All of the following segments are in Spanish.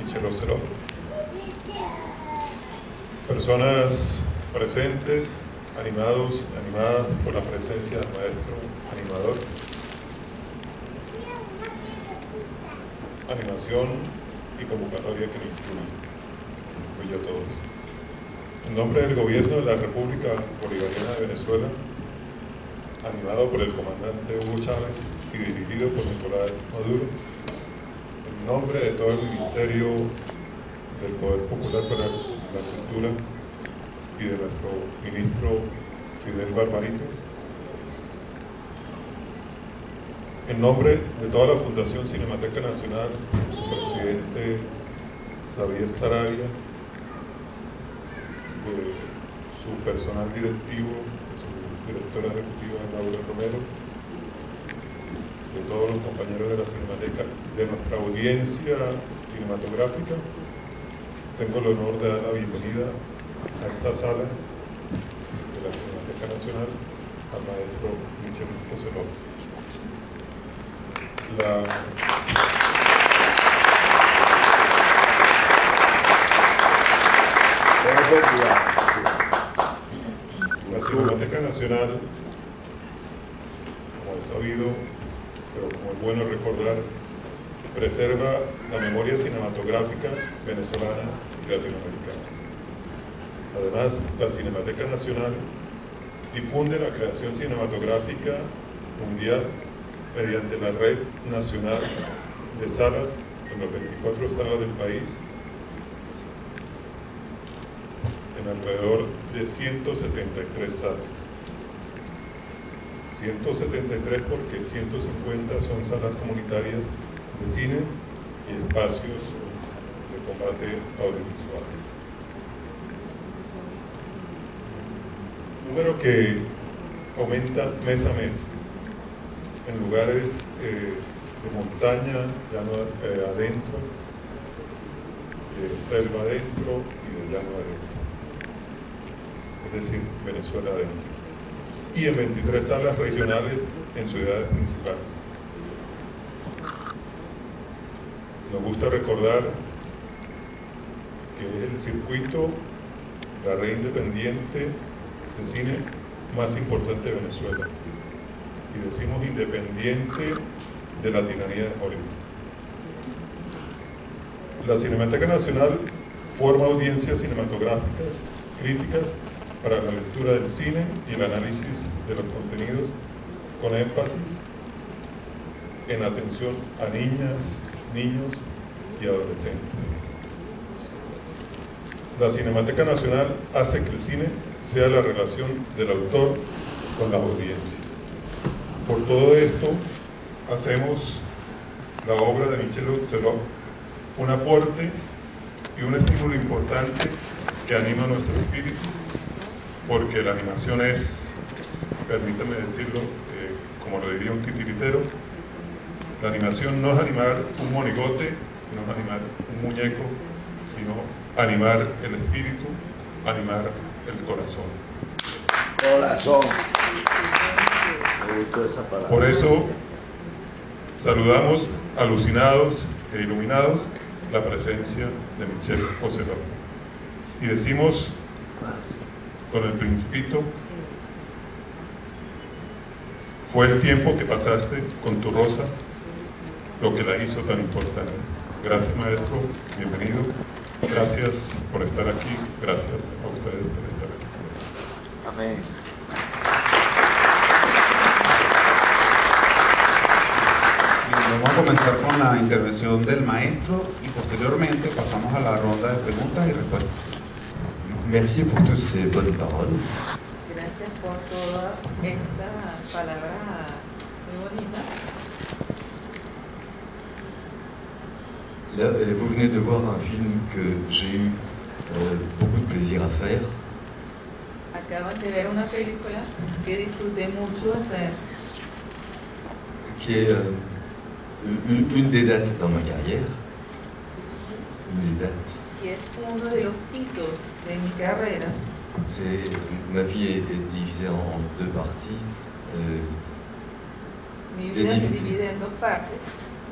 Michel Ocelot. Personas presentes, animados, animadas por la presencia del maestro animador. Animación y convocatoria que incluye a todos. En nombre del Gobierno de la República Bolivariana de Venezuela, animado por el comandante Hugo Chávez y dirigido por Nicolás Maduro, en nombre de todo el Ministerio del Poder Popular para la Cultura y de nuestro ministro Fidel Barbarito, en nombre de toda la Fundación Cinemateca Nacional, de su presidente Xavier Saravia, de su personal directivo, de su directora ejecutiva Laura Romero, de todos los compañeros de la Cinemateca, de nuestra audiencia cinematográfica, tengo el honor de dar la bienvenida a esta sala de la Cinemateca Nacional al maestro Michel Ocelot. La Cinemateca Nacional, como es sabido, pero como es bueno recordar, preserva la memoria cinematográfica venezolana y latinoamericana. Además, la Cinemateca Nacional difunde la creación cinematográfica mundial mediante la Red Nacional de Salas en los 24 estados del país, en alrededor de 173 salas. 173 porque 150 son salas comunitarias de cine y espacios de combate audiovisual. Número que aumenta mes a mes en lugares de montaña, llano adentro, de selva adentro y de llano adentro, es decir, Venezuela adentro, y en 23 salas regionales en ciudades principales. Nos gusta recordar que es el circuito, la red independiente de cine más importante de Venezuela. Y decimos independiente de la tiranía de Hollywood. La Cinemateca Nacional forma audiencias cinematográficas, críticas para la lectura del cine y el análisis de los contenidos, con énfasis en atención a niñas, niños y adolescentes. La Cinemateca Nacional hace que el cine sea la relación del autor con las audiencias. Por todo esto, hacemos la obra de Michel Ocelot un aporte y un estímulo importante que anima nuestro espíritu, porque la animación es, permítame decirlo, como lo diría un titiritero, la animación no es animar un monigote, no es animar un muñeco, sino animar el espíritu, animar el corazón. Corazón. Me gustó esa palabra. Por eso saludamos alucinados e iluminados la presencia de Michel Ocelot. Y decimos con el Principito: fue el tiempo que pasaste con tu rosa lo que la hizo tan importante. Gracias, maestro, bienvenido. Gracias por estar aquí, gracias a ustedes por estar aquí. Amén. Vamos a comenzar con la intervención del maestro y posteriormente pasamos a la ronda de preguntas y respuestas. Merci pour toutes ces bonnes paroles. Gracias por todas estas palabras muy bonitas. Là, vous venez de voir un film que j'ai eu beaucoup de plaisir à faire. Acaban de ver una película que disfruté mucho hacer, Qui est une des dates dans ma carrière. Une des dates. y es uno de los hitos de mi carrera. Ma vie est divisée en deux parties. Mi vida se divide en dos partes.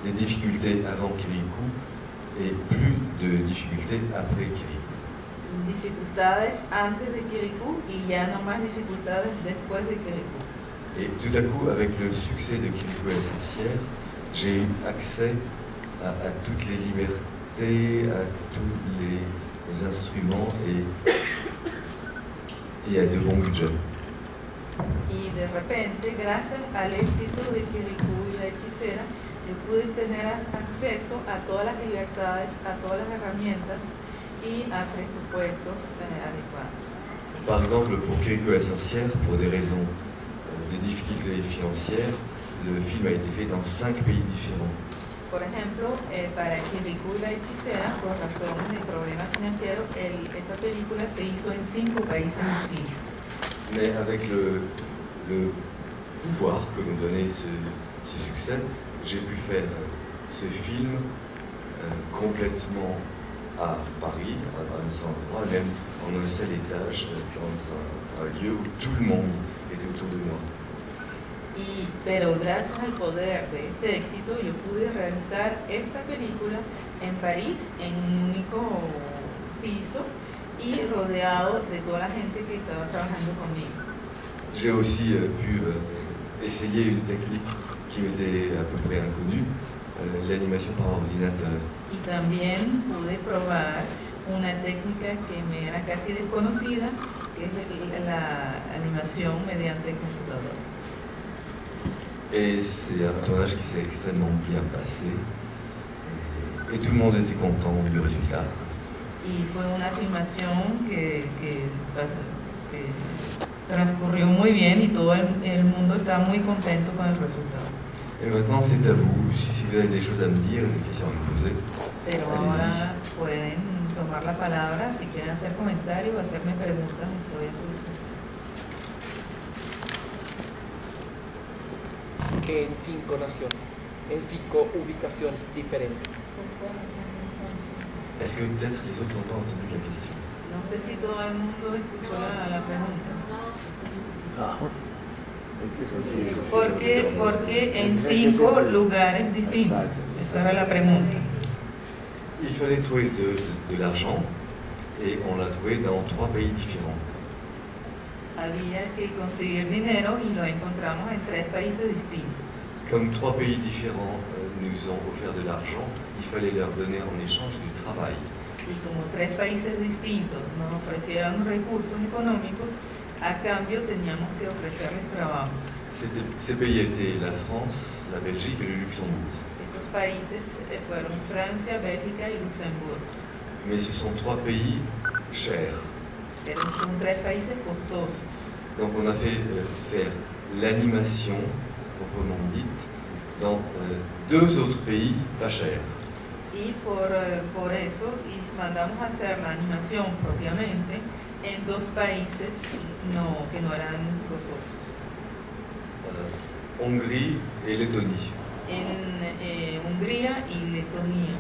Des difficultés avant Kirikou et plus de difficultés après Kirikou. Dificultades antes de Kirikou y ya no más dificultades después de Kirikou. Et tout à coup, avec le succès de Kirikou et la sorcière, j'ai eu accès à toutes les libertés, à tous les instruments et à de bons budgets. Y de repente, gracias al éxito de Kirikou y la hechicera, yo pude tener acceso a todas las libertades, a todas las herramientas y a presupuestos adecuados. Par exemple, pour Kirikou et la sorcière, pour des raisons de difficultés financières, le film a été fait dans 5 pays différents. Por ejemplo, para Kirikou y la hechicera, por razones de problemas financieros, esa película se hizo en 5 países distintos. Mais avec le pouvoir que me donnait ce succès, j'ai pu faire ce film complètement à Paris, à un seul endroit, même en un seul étage, dans un lieu où tout le monde était autour de moi. Pero gracias al poder de ese éxito, yo pude realizar esta película en París, en un único piso y rodeado de toda la gente que estaba trabajando conmigo. J'ai aussi pu essayer une technique qui m'était à peu près inconnue, l'animation par ordinateur. Y también pude probar una técnica que me era casi desconocida, que es la animación mediante computadora. Et c'est un tournage qui s'est extrêmement bien passé et tout le monde était content du résultat. Y fue una filmación que transcurrió muy bien y todo el mundo está muy contento con el resultado. Et maintenant c'est à vous, si vous avez des choses à me dire, des questions à me poser. Pero ahora pueden tomar la palabra, si quieren hacer comentarios o hacerme preguntas, estoy a su disposición. En 5 naciones, en 5 ubicaciones diferentes. Est-ce que peut-être les autres n'ont pas entendu la question? No sé si todo el mundo escuchó la pregunta. Ah, ¿en qué sentido? Porque en 5 lugares distintos. Esa era la pregunta. Il fallait trouver de l'argent et on l'a trouvé dans 3 pays différents. Había que conseguir dinero y lo encontramos en 3 países distintos. Comme 3 pays différents nous ont offert de l'argent, il fallait leur donner en échange du travail. Y como 3 países distintos nos ofrecieron recursos económicos, a cambio teníamos que ofrecerles trabajo. Ces pays étaient la France, la Belgique et le Luxembourg. Esos países fueron Francia, Bélgica y Luxemburgo. Mais ce sont 3 pays chers. Pero son 3 países costosos. Donc on a fait faire l'animation, proprement dite, dans 2 autres pays pas chers. Y por eso mandamos a hacer la animación propiamente en 2 países que no eran costosos. Hongrie et Lettonie. En Hungría y Letonia.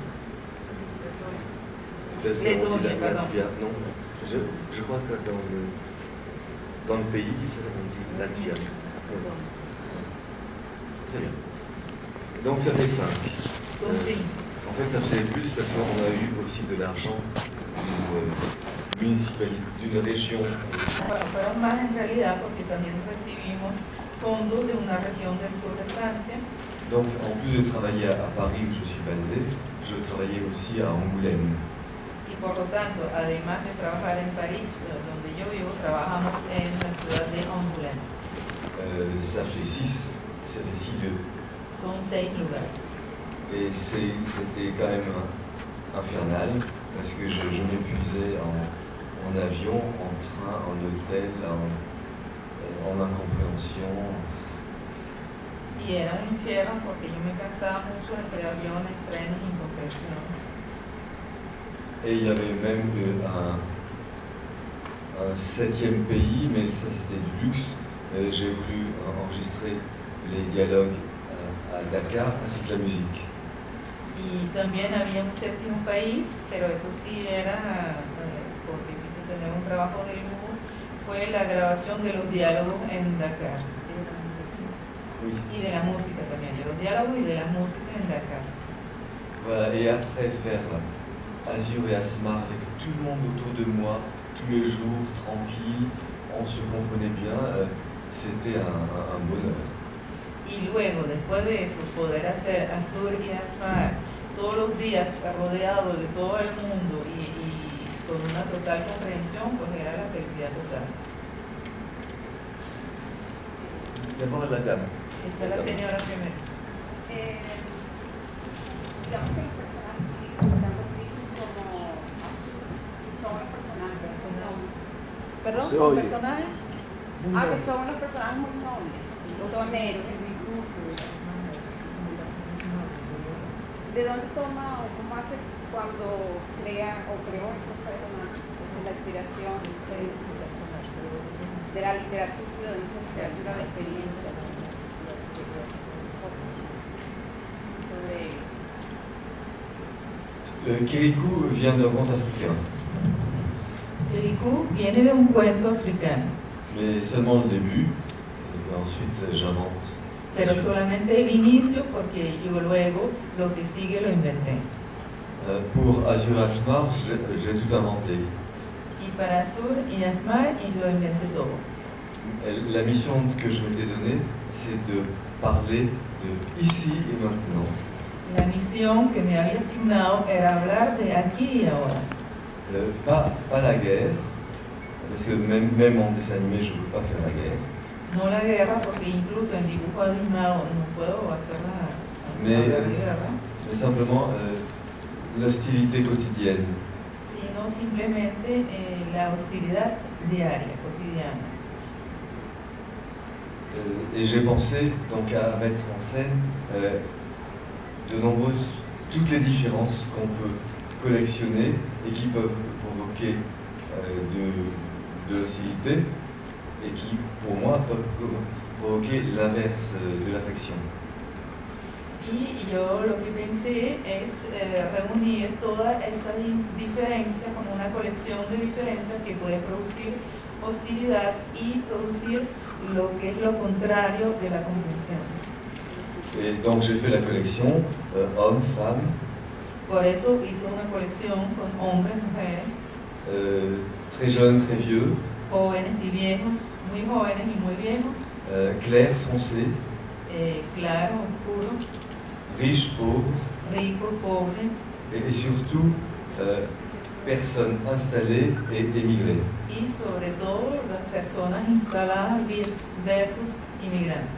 Latvia, non. Je crois que dans le pays, on dit Latvia. Très bien. Donc ça fait 5. En fait, ça faisait plus parce qu'on a eu aussi de l'argent d'une municipalité, d'une région. Bueno, fueron más en realidad porque también recibimos fondos de una región del sur de Francia. Donc, en plus de travailler à Paris où je suis basé, je travaillais aussi à Angoulême. Y por lo tanto, además de trabajar en París, donde yo vivo, trabajamos en la ciudad de Angoulême. Ça fait 6 lieux. Son 6 lugares. Et c'était quand même infernal parce que je m'épuisais en avion, en train, en hôtel, en incompréhension. Y era un infierno porque yo me cansaba mucho entre aviones, trenes y incomprensión. Et il y avait même un 7e pays, mais ça c'était du luxe. J'ai voulu enregistrer les dialogues à Dakar ainsi que la musique. Y también había un 7º país, pero eso sí era, porque quise tener un trabajo de lujo, fue la grabación de los diálogos en Dakar. Oui. Y de la música también, de los diálogos y de la música en Dakar. Voilà, et après faire Azur et Asmar avec tout le monde autour de moi, tous les jours, tranquille, on se comprenait bien, c'était un bonheur. Y luego, después de eso, poder hacer Azur y Asmar todos los días rodeado de todo el mundo y con una total comprensión, pues era la felicidad total. D'abord la dame. Esta es la señora primero. Digamos que los personajes tanto Cristo como Azur son los personajes ¿Perdón? Se ¿Son oye. personajes? que son los personajes muy nobles, son héroes. ¿De dónde toma o cómo hace cuando crea o creó estos personajes? Esa es la inspiración de la literatura, de mucha literatura de experiencia. Kirikou vient d'un conte africain, Kirikou viene de un cuento africano, mais seulement le début, et ensuite j'invente. pero solamente el inicio porque yo luego lo que sigue lo inventé. Pour Azur Asmar, j'ai tout inventé. Y para Azur y Asmar y lo inventé todo. La mission que je m'étais donnée, c'est de parler de ici et maintenant. La misión que me había asignado era hablar de aquí y ahora. Pas la guerre, parce que même en dessin animé, je ne peux pas faire la guerre. No la guerra, porque incluso en dibujo animado no puedo hacer Mais, la guerra, mais simplement l'hostilité quotidienne. sino simplemente la hostilidad diaria, cotidiana. Et j'ai pensé donc à mettre en scène toutes les différences qu'on peut collectionner et qui peuvent provoquer de l'hostilité et qui, pour moi, peuvent provoquer l'inverse de l'affection. Y yo lo que pensé es reunir todas esas diferencias como una colección de diferencias que puede producir hostilidad y producir lo que es lo contrario de la comprensión. Et donc j'ai fait la collection hommes, femmes, Por eso hice una colección con hombres, mujeres, très jeunes, très vieux, jóvenes y viejos, muy jóvenes y muy viejos, clair, foncé, claro, oscuro, riche, pauvre, rico, pobre et surtout personnes installées et émigrées. y sobre todo las personas instaladas versus inmigrantes.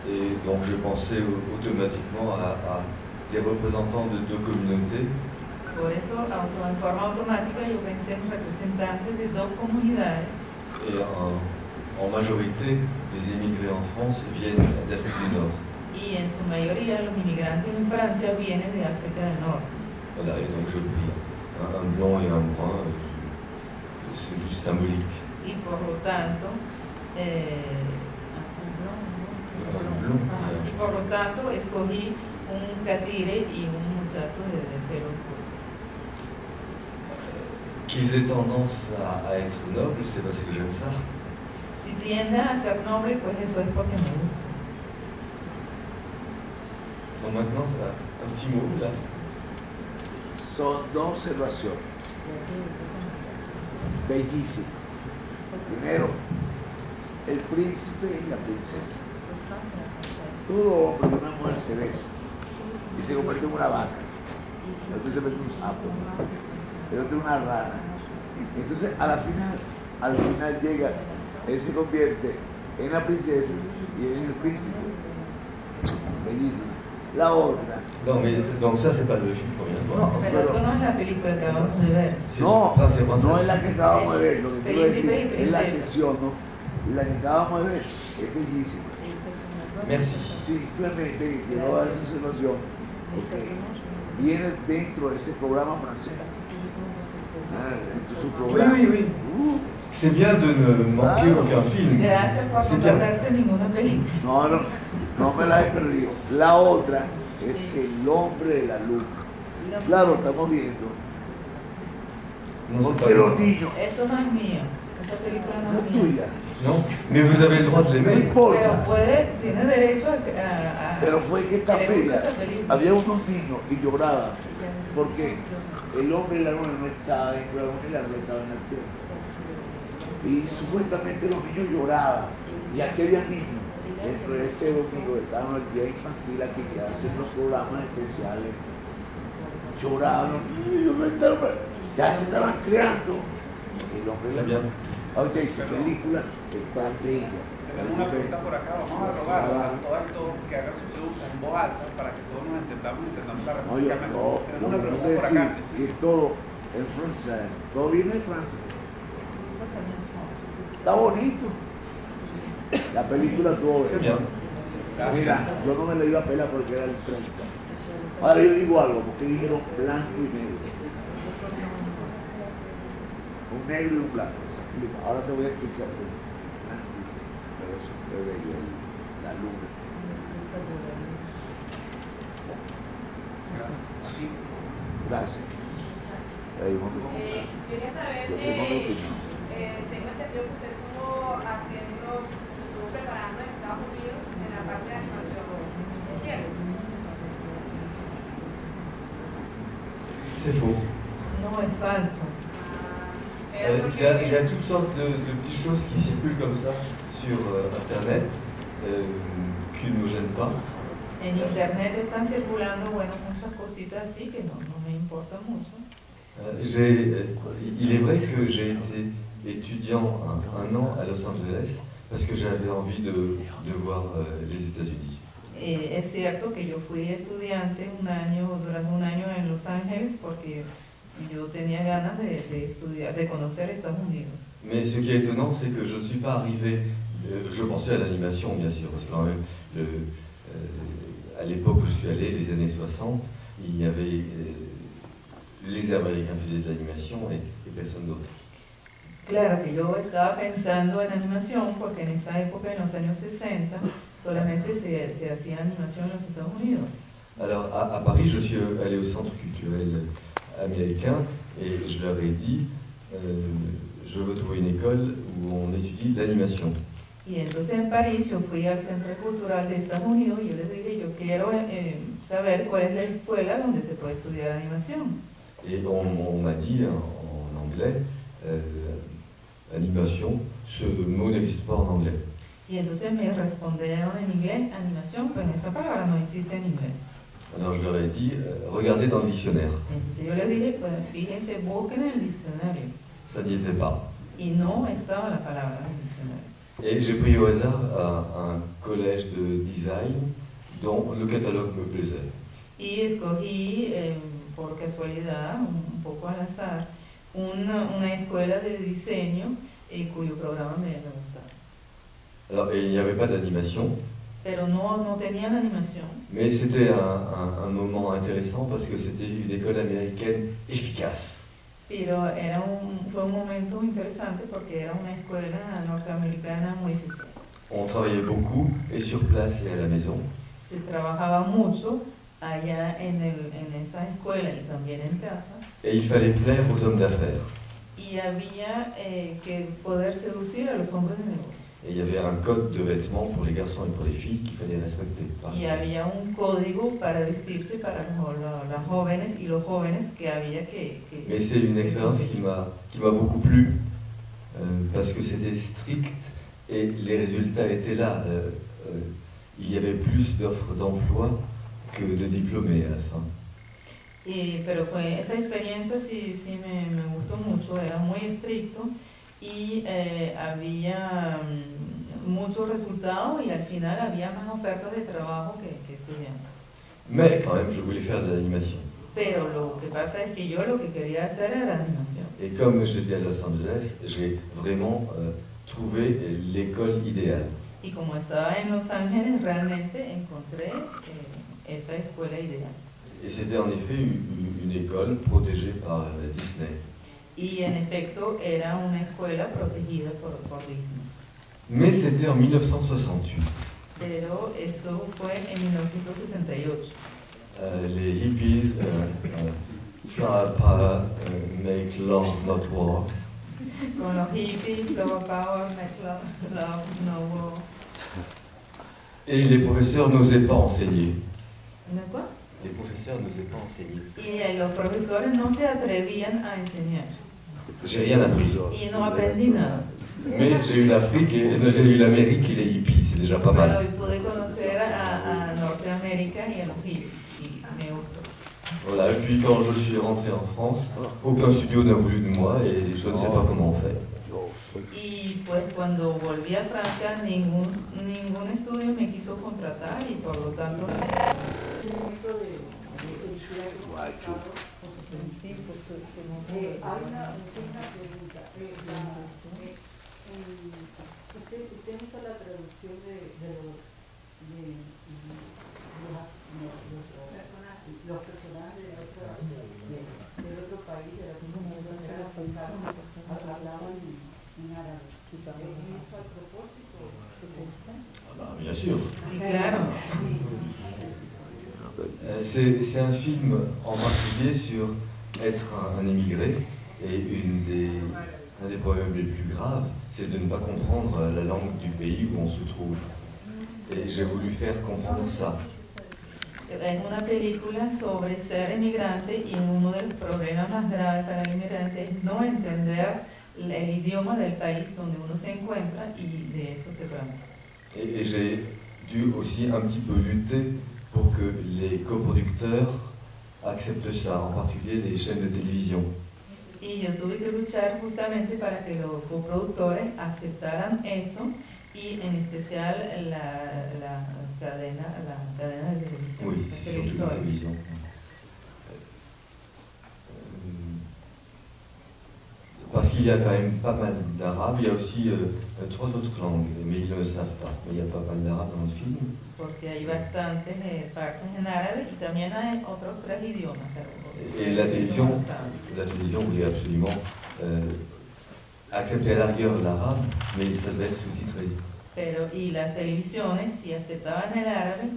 Et donc je pensais automatiquement à des représentants de deux communautés. Por eso, en forma automática, yo pensé en representantes de dos comunidades. Et en majorité, les émigrés en France viennent d'Afrique du Nord. Y en su mayoría los inmigrantes en Francia vienen de África del Norte. Voilà, et donc je pris un blanc et un brun, c'est juste symbolique. Y por lo tanto, y por lo tanto escogí un catire y un muchacho de pelo oscuro. Qu'ils aient tendance à être nobles, c'est parce que j'aime ça. Si tienden a ser noble, pues eso es porque me gusta. Donc maintenant, un petit mot là. Son dos observaciones bellísimas. Primero, el príncipe y la princesa. Todo hombre y una mujer se besa y se convierte en una vaca. El príncipe es un sapo, el otro es una rana. Entonces, al final llega, él se convierte en la princesa y él en el príncipe. Bellísimo. La otra. Non, mais donc ça, c'est pas le film qu'on vient de voir. No, Pero eso no es la película que acabamos de ver. C'est no, Prince et Princesse. no es la que acabamos de ver, lo que quiero decir Príncipe y es la princesa. sesión, ¿no? La que acabamos de ver es bellísima. Merci. Simplemente quiero dar esa observación porque viene dentro de ese programa francés. Dentro de su programa. Oui. C'est bien de ne manquer aucun film. Gracias por C'est no bien. perderse ninguna película. No me la he perdido. La otra es El hombre de la luna. Claro, estamos viendo. Non, c'est Porque pas los bien. niños, Eso no es mío. Esa película no no es es mía. tuya. Non, mais vous avez le droit de No l'aimer. importa. Pero tiene derecho a Pero fue que esta que le guste pela, esa película. había unos niños que lloraban porque el hombre y la luna no estaba en la luna y la luna estaba en la tierra. Y supuestamente los niños lloraban. Y aquí había niños. Dentro de ese domingo estaban el día infantil aquí que hacen los programas especiales. Lloraban los niños, ya se estaban creando. El hombre y la luna. Ahorita esta película está bella. Tenemos una pregunta por acá, vamos a rogar a todo actor que haga sus preguntas en voz alta para que todos nos entendamos la No, respuesta. lo Tenemos una que pregunta pasa por es acá. que todo en francés, todo viene de Francia. Está bonito. La película estuvo Très buena. bien. Mira, yo no me la iba a pelar porque era el 30. Ahora yo digo algo, porque dijeron blanco y negro. Un negro y un blanco. Esa película. Ahora te voy a explicar. Blanco y negro. Pero eso fue bello, la luna. Sí. Gracias. Ahí, un momento. Quería saber, Yo tengo mi opinión. tengo entendido que usted estuvo preparando en Estados Unidos en la parte de animación. ¿Es cierto? C'est faux. No, es falso. Il y a toutes sortes de petites choses qui circulent comme ça sur Internet qui ne me gênent pas. En internet están circulando, bueno, muchas cositas así que no me importa mucho. Il est vrai que j'ai été étudiant un an à Los Angeles parce que j'avais envie de voir les États-Unis. Es cierto que yo fui estudiante durante un año en Los Ángeles porque yo tenía ganas de estudiar, de conocer Estados Unidos. Mais ce qui est étonnant, c'est que je ne suis pas arrivé. Je pensais à l'animation, bien sûr, parce que quand même, à l'époque où je suis allé, les années 60, il y avait les Américains faisaient de l'animation et personne d'autre. Claro que yo estaba pensando en animación porque en esa época, en los años 60, solamente se hacía animación en los Estados Unidos. Alors à Paris, je suis allé au centre culturel américain et je leur ai dit je veux trouver une école où on étudie l'animation. Y entonces en París yo fui al Centro Cultural de Estados Unidos y yo les dije, yo quiero saber cuál es la escuela donde se puede estudiar animación. Et on m'a dit en anglais animation, ce mot n'existe pas en anglais. Y entonces me respondieron en inglés, animación, pues esa palabra no existe en inglés. Alors je leur ai dit regardez dans le dictionnaire. Entonces yo les dije, pues fíjense, busquen en el diccionario. Ça n'y était pas. Y no estaba la palabra en el diccionario. Et j'ai pris au hasard un collège de design dont le catalogue me plaisait. Y escogí, por casualidad, un poco al azar, una escuela de diseño cuyo programa me gustaba. Alors, et il n'y avait pas d'animation. Pero no tenían animación. Mais c'était un moment intéressant parce que c'était une école américaine efficace. Pero fue un momento interesante porque era una escuela norteamericana muy eficiente. On travaillait beaucoup et sur place et à la maison. Se trabajaba mucho allá en esa escuela y también en casa. Et il fallait plaire aux hommes d'affaires. Y había que poder seducir a los hombres de negocio. Et il y avait un code de vêtements pour les garçons et pour les filles qu'il fallait respecter. Y había un código para vestirse para las jóvenes y los jóvenes que había que... Mais c'est une expérience qui m'a beaucoup plu parce que c'était strict et les résultats étaient là. Il y avait plus d'offres d'emploi que de diplômés à la fin. Pero esa experiencia sí me gustó mucho, era muy estricto y había muchos resultados y al final había más ofertas de trabajo que estudiantes. Mais quand même, je voulais faire de l'animation. Pero lo que pasa es que yo lo que quería hacer era animación. Et comme j'étais à Los Angeles, j'ai vraiment trouvé l'école idéale. Y como estaba en Los Ángeles, realmente encontré esa escuela ideal. Et c'était en effet une école protégée par Disney. Y en efecto era una escuela protegida por Disney. Mais c'était en 1968. Pero eso fue en 1968. Les hippies, make love, not war. con los hippies, flower power, love, no war. Et les professeurs n'osaient pas enseigner. ¿No quoi? Les professeurs n'osaient pas enseigner. Y los profesores no se atrevían a enseñar. J'ai rien appris. Y no aprendí nada. Mais j'ai eu l'Afrique et j'ai eu l'Amérique et les hippies, c'est déjà pas mal. Pero pude conocer a Norteamérica y a los hippies y me gustó. Voilà, et puis quand je suis rentré en France, aucun studio n'a voulu de moi et je ne sais pas comment on fait. Y pues cuando volví a Francia ningún estudio me quiso contratar y por lo tanto hay una pregunta. Usted usa la traducción de los personajes del otro país, de la comunidad hablaban en árabe. ¿Es eso a propósito? Ah bah, bien sûr. Sí, claro. C'est un film en particulier sur être un émigré et un des problèmes les plus graves, c'est de ne pas comprendre la langue du pays où on se trouve. Et j'ai voulu faire comprendre ça. Es una película sobre ser emigrante y uno de los problemas más graves para el inmigrante es no entender el idioma del país donde uno se encuentra y de eso se trata. Et j'ai dû aussi un petit peu lutter pour que les coproducteurs acceptent ça, en particulier les chaînes de télévision. Y yo tuve que luchar justamente para que los coproductores aceptaran eso y en especial la cadena de televisión. Oui, c'est surtout la télévision. Parce qu'il y a quand même pas mal d'arabes, il y a aussi 3 autres langues, mais ils ne le savent pas. Mais il y a pas mal d'arabes dans le film. Porque hay bastantes partes en árabe y también hay otros 3 idiomas. Et la télévision voulait absolument accepter à la rigueur l'arabe, mais ça devait être sous-titré. Y las televisiones, si aceptaban el árabe,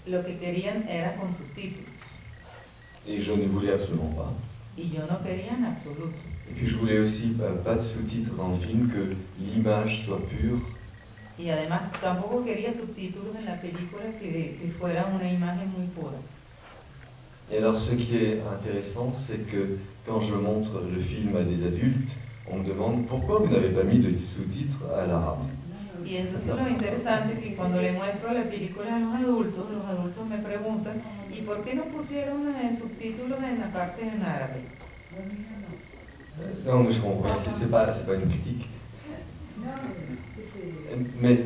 lo que querían era con subtítulos. Et je ne voulais absolument pas. Y yo no quería en absoluto. Et puis je voulais aussi pas de sous-titres dans le film, que l'image soit pure. Y además tampoco quería subtítulos en la película que fuera una imagen muy pura. Et alors ce qui est intéressant, c'est que quand je montre le film à des adultes, on me demande pourquoi vous n'avez pas mis de sous-titres à l'arabe. Y entonces lo interesante es que cuando le muestro la película a los adultos me preguntan ¿y por qué no pusieron subtítulos en la parte en árabe? Non, mais je comprends, c'est pas une critique. Mais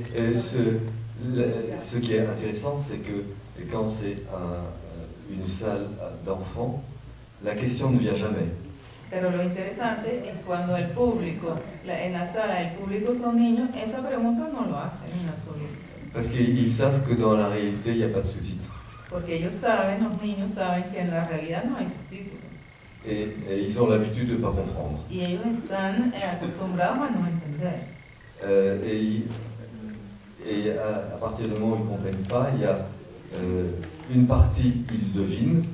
ce qui est intéressant, c'est que quand c'est une salle d'enfants, la question ne vient jamais. Pero lo interesante es cuando el público, en la sala el público son niños, esa pregunta no lo hacen en absoluto. Parce qu'ils savent que dans la réalité, il n'y a pas de sous-titres. Porque ellos saben, los niños saben que en la realidad no hay subtítulos. Et ils ont l'habitude de ne pas comprendre. Y ellos están acostumbrados a no entender. Et à partir du moment où ils ne comprennent pas, il y a une partie, ils devinent.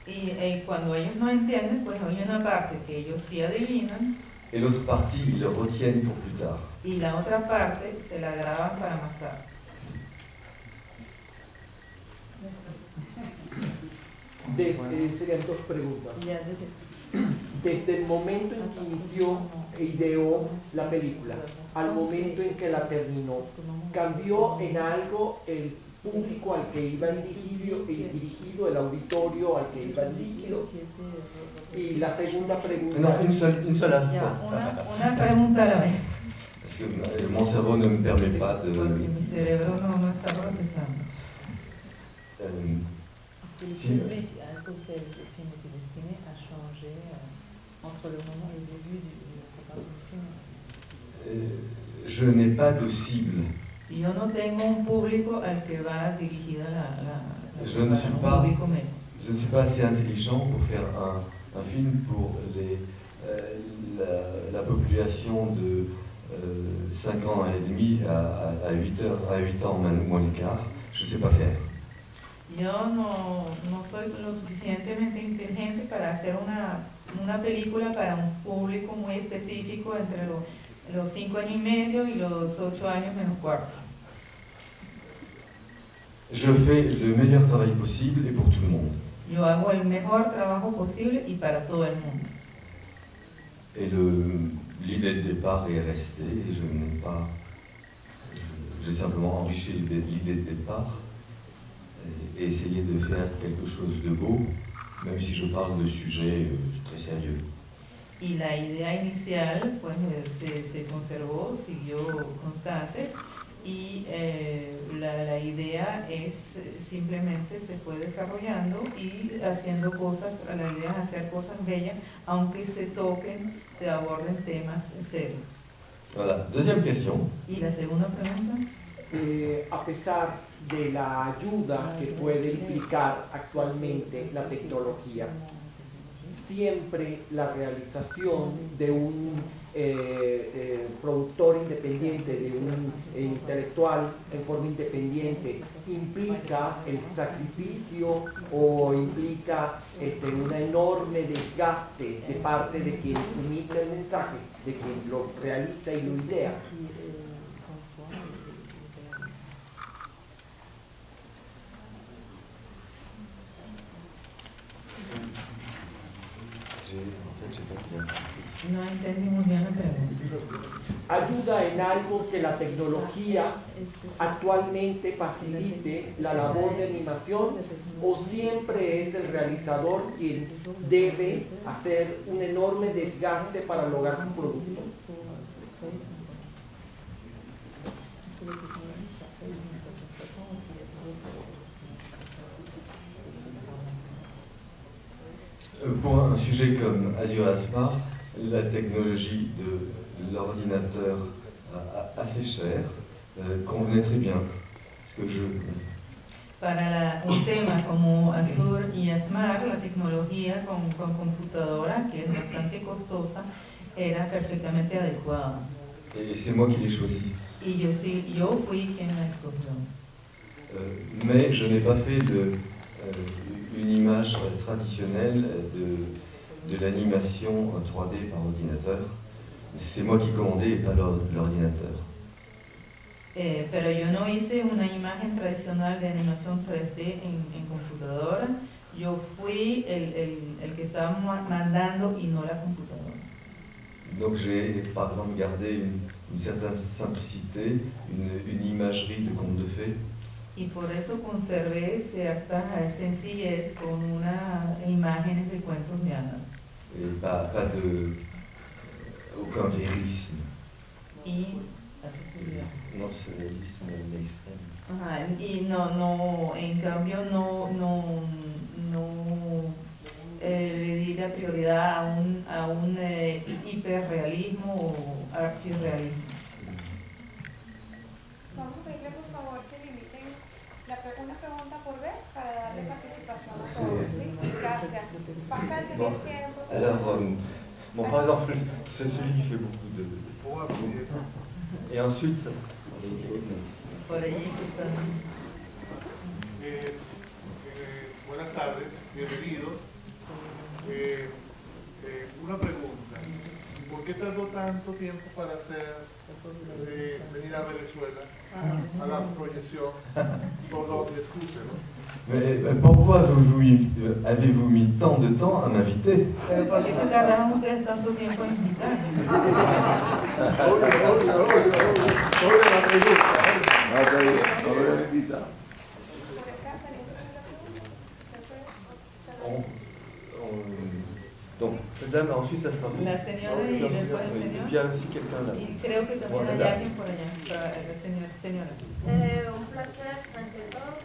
Y cuando ellos no entienden, pues hay una parte que ellos sí adivinan. Et l'autre partie, ils le retiennent pour plus tard. Y la otra parte se la graban para más tarde. Serían 2 preguntas. Desde el momento en que inició e ideó la película al momento en que la terminó, ¿cambió en algo el público al que iba dirigido, el auditorio al que iba dirigido? Y la segunda pregunta... No, une seule Una pregunta a la vez. Parce que mon cerveau ne me permet pas de... Porque mi cerebro no está procesando. Si, je n'ai pas de cible. Yo no tengo un público al que va dirigida Je ne suis pas assez intelligent pour faire un film pour la population de 5 ans et demi à 8 ans moins le quart. Je ne sais pas faire. Yo no soy lo suficientemente inteligente para hacer una película para un público muy específico entre los 5 años y medio y los 8 años menos cuarto. Je fais le meilleur travail possible et pour tout le monde. Yo hago el mejor trabajo posible y para todo el mundo. Et l'idée de départ est restée, et je n'ai pas... J'ai simplement enrichi l'idée de départ et essayé de faire quelque chose de beau, même si je parle de sujets très sérieux. Y la idea inicial pues, se conservó, siguió constante, y la idea es simplemente se fue desarrollando y haciendo cosas, la idea es hacer cosas bellas, aunque se aborden temas serios. Voilà, deuxième question. Y la segunda pregunta. A pesar de la ayuda que puede implicar actualmente la tecnología, siempre la realización de un productor independiente, de un intelectual en forma independiente, implica el sacrificio o implica un enorme desgaste de parte de quien emite el mensaje, de quien lo realiza y lo idea. No entendí muy bien la pregunta. Ayuda en algo que la tecnología actualmente facilite la labor de animación, o siempre es el realizador quien debe hacer un enorme desgaste para lograr su producto. Pour un sujet comme Azure Asmar, la technologie de l'ordinateur assez cher convenait très bien. Para un tema como Azure y Asmar, la tecnología con computadora, que es bastante costosa, era perfectamente adecuada. Et c'est moi qui l'ai choisi. Y yo fui quien la escogió. Mais je n'ai pas fait une image traditionnelle de l'animation 3D par ordinateur. C'est moi qui commandais et pas l'ordinateur. Pero yo no hice una imagen tradicional de animación 3D en computadora. Yo fui el que estaba mandando y no la computadora. Donc j'ai par exemple gardé une certaine simplicité, une imagerie de conte de fées. Y por eso conservé cierta sencillez con unas imágenes de cuentos de hadas. Et pas aucun vérisme. Y así sería. No, ce vérisme extrême. Ajá, y no, en cambio no le di la prioridad a un hiperrealismo o archirrealismo. Vamos a pedirle por favor que limiten una pregunta por vez para darle participación a todos. ¿Sí? Gracias. Pascal, ¿tienes tiempo? Alors, bon, par exemple, c'est celui qui fait beaucoup de... Et ensuite, ça... Por allí que están. Buenas tardes, bienvenidos. Una pregunta. ¿Por qué tardó tanto tiempo para venir a Venezuela a la proyección sur l'ordre d'excuse, ¿no? Mais pourquoi avez-vous mis tant de temps à m'inviter? Pero ¿por qué se tardaron ustedes tanto tiempo en invitarme? Donc, cette dame, ensuite, ça sera... La señora y después el señor. Et puis il y a aussi quelqu'un là. Y creo que también hay alguien por allá. Señora. Un placer ante todo.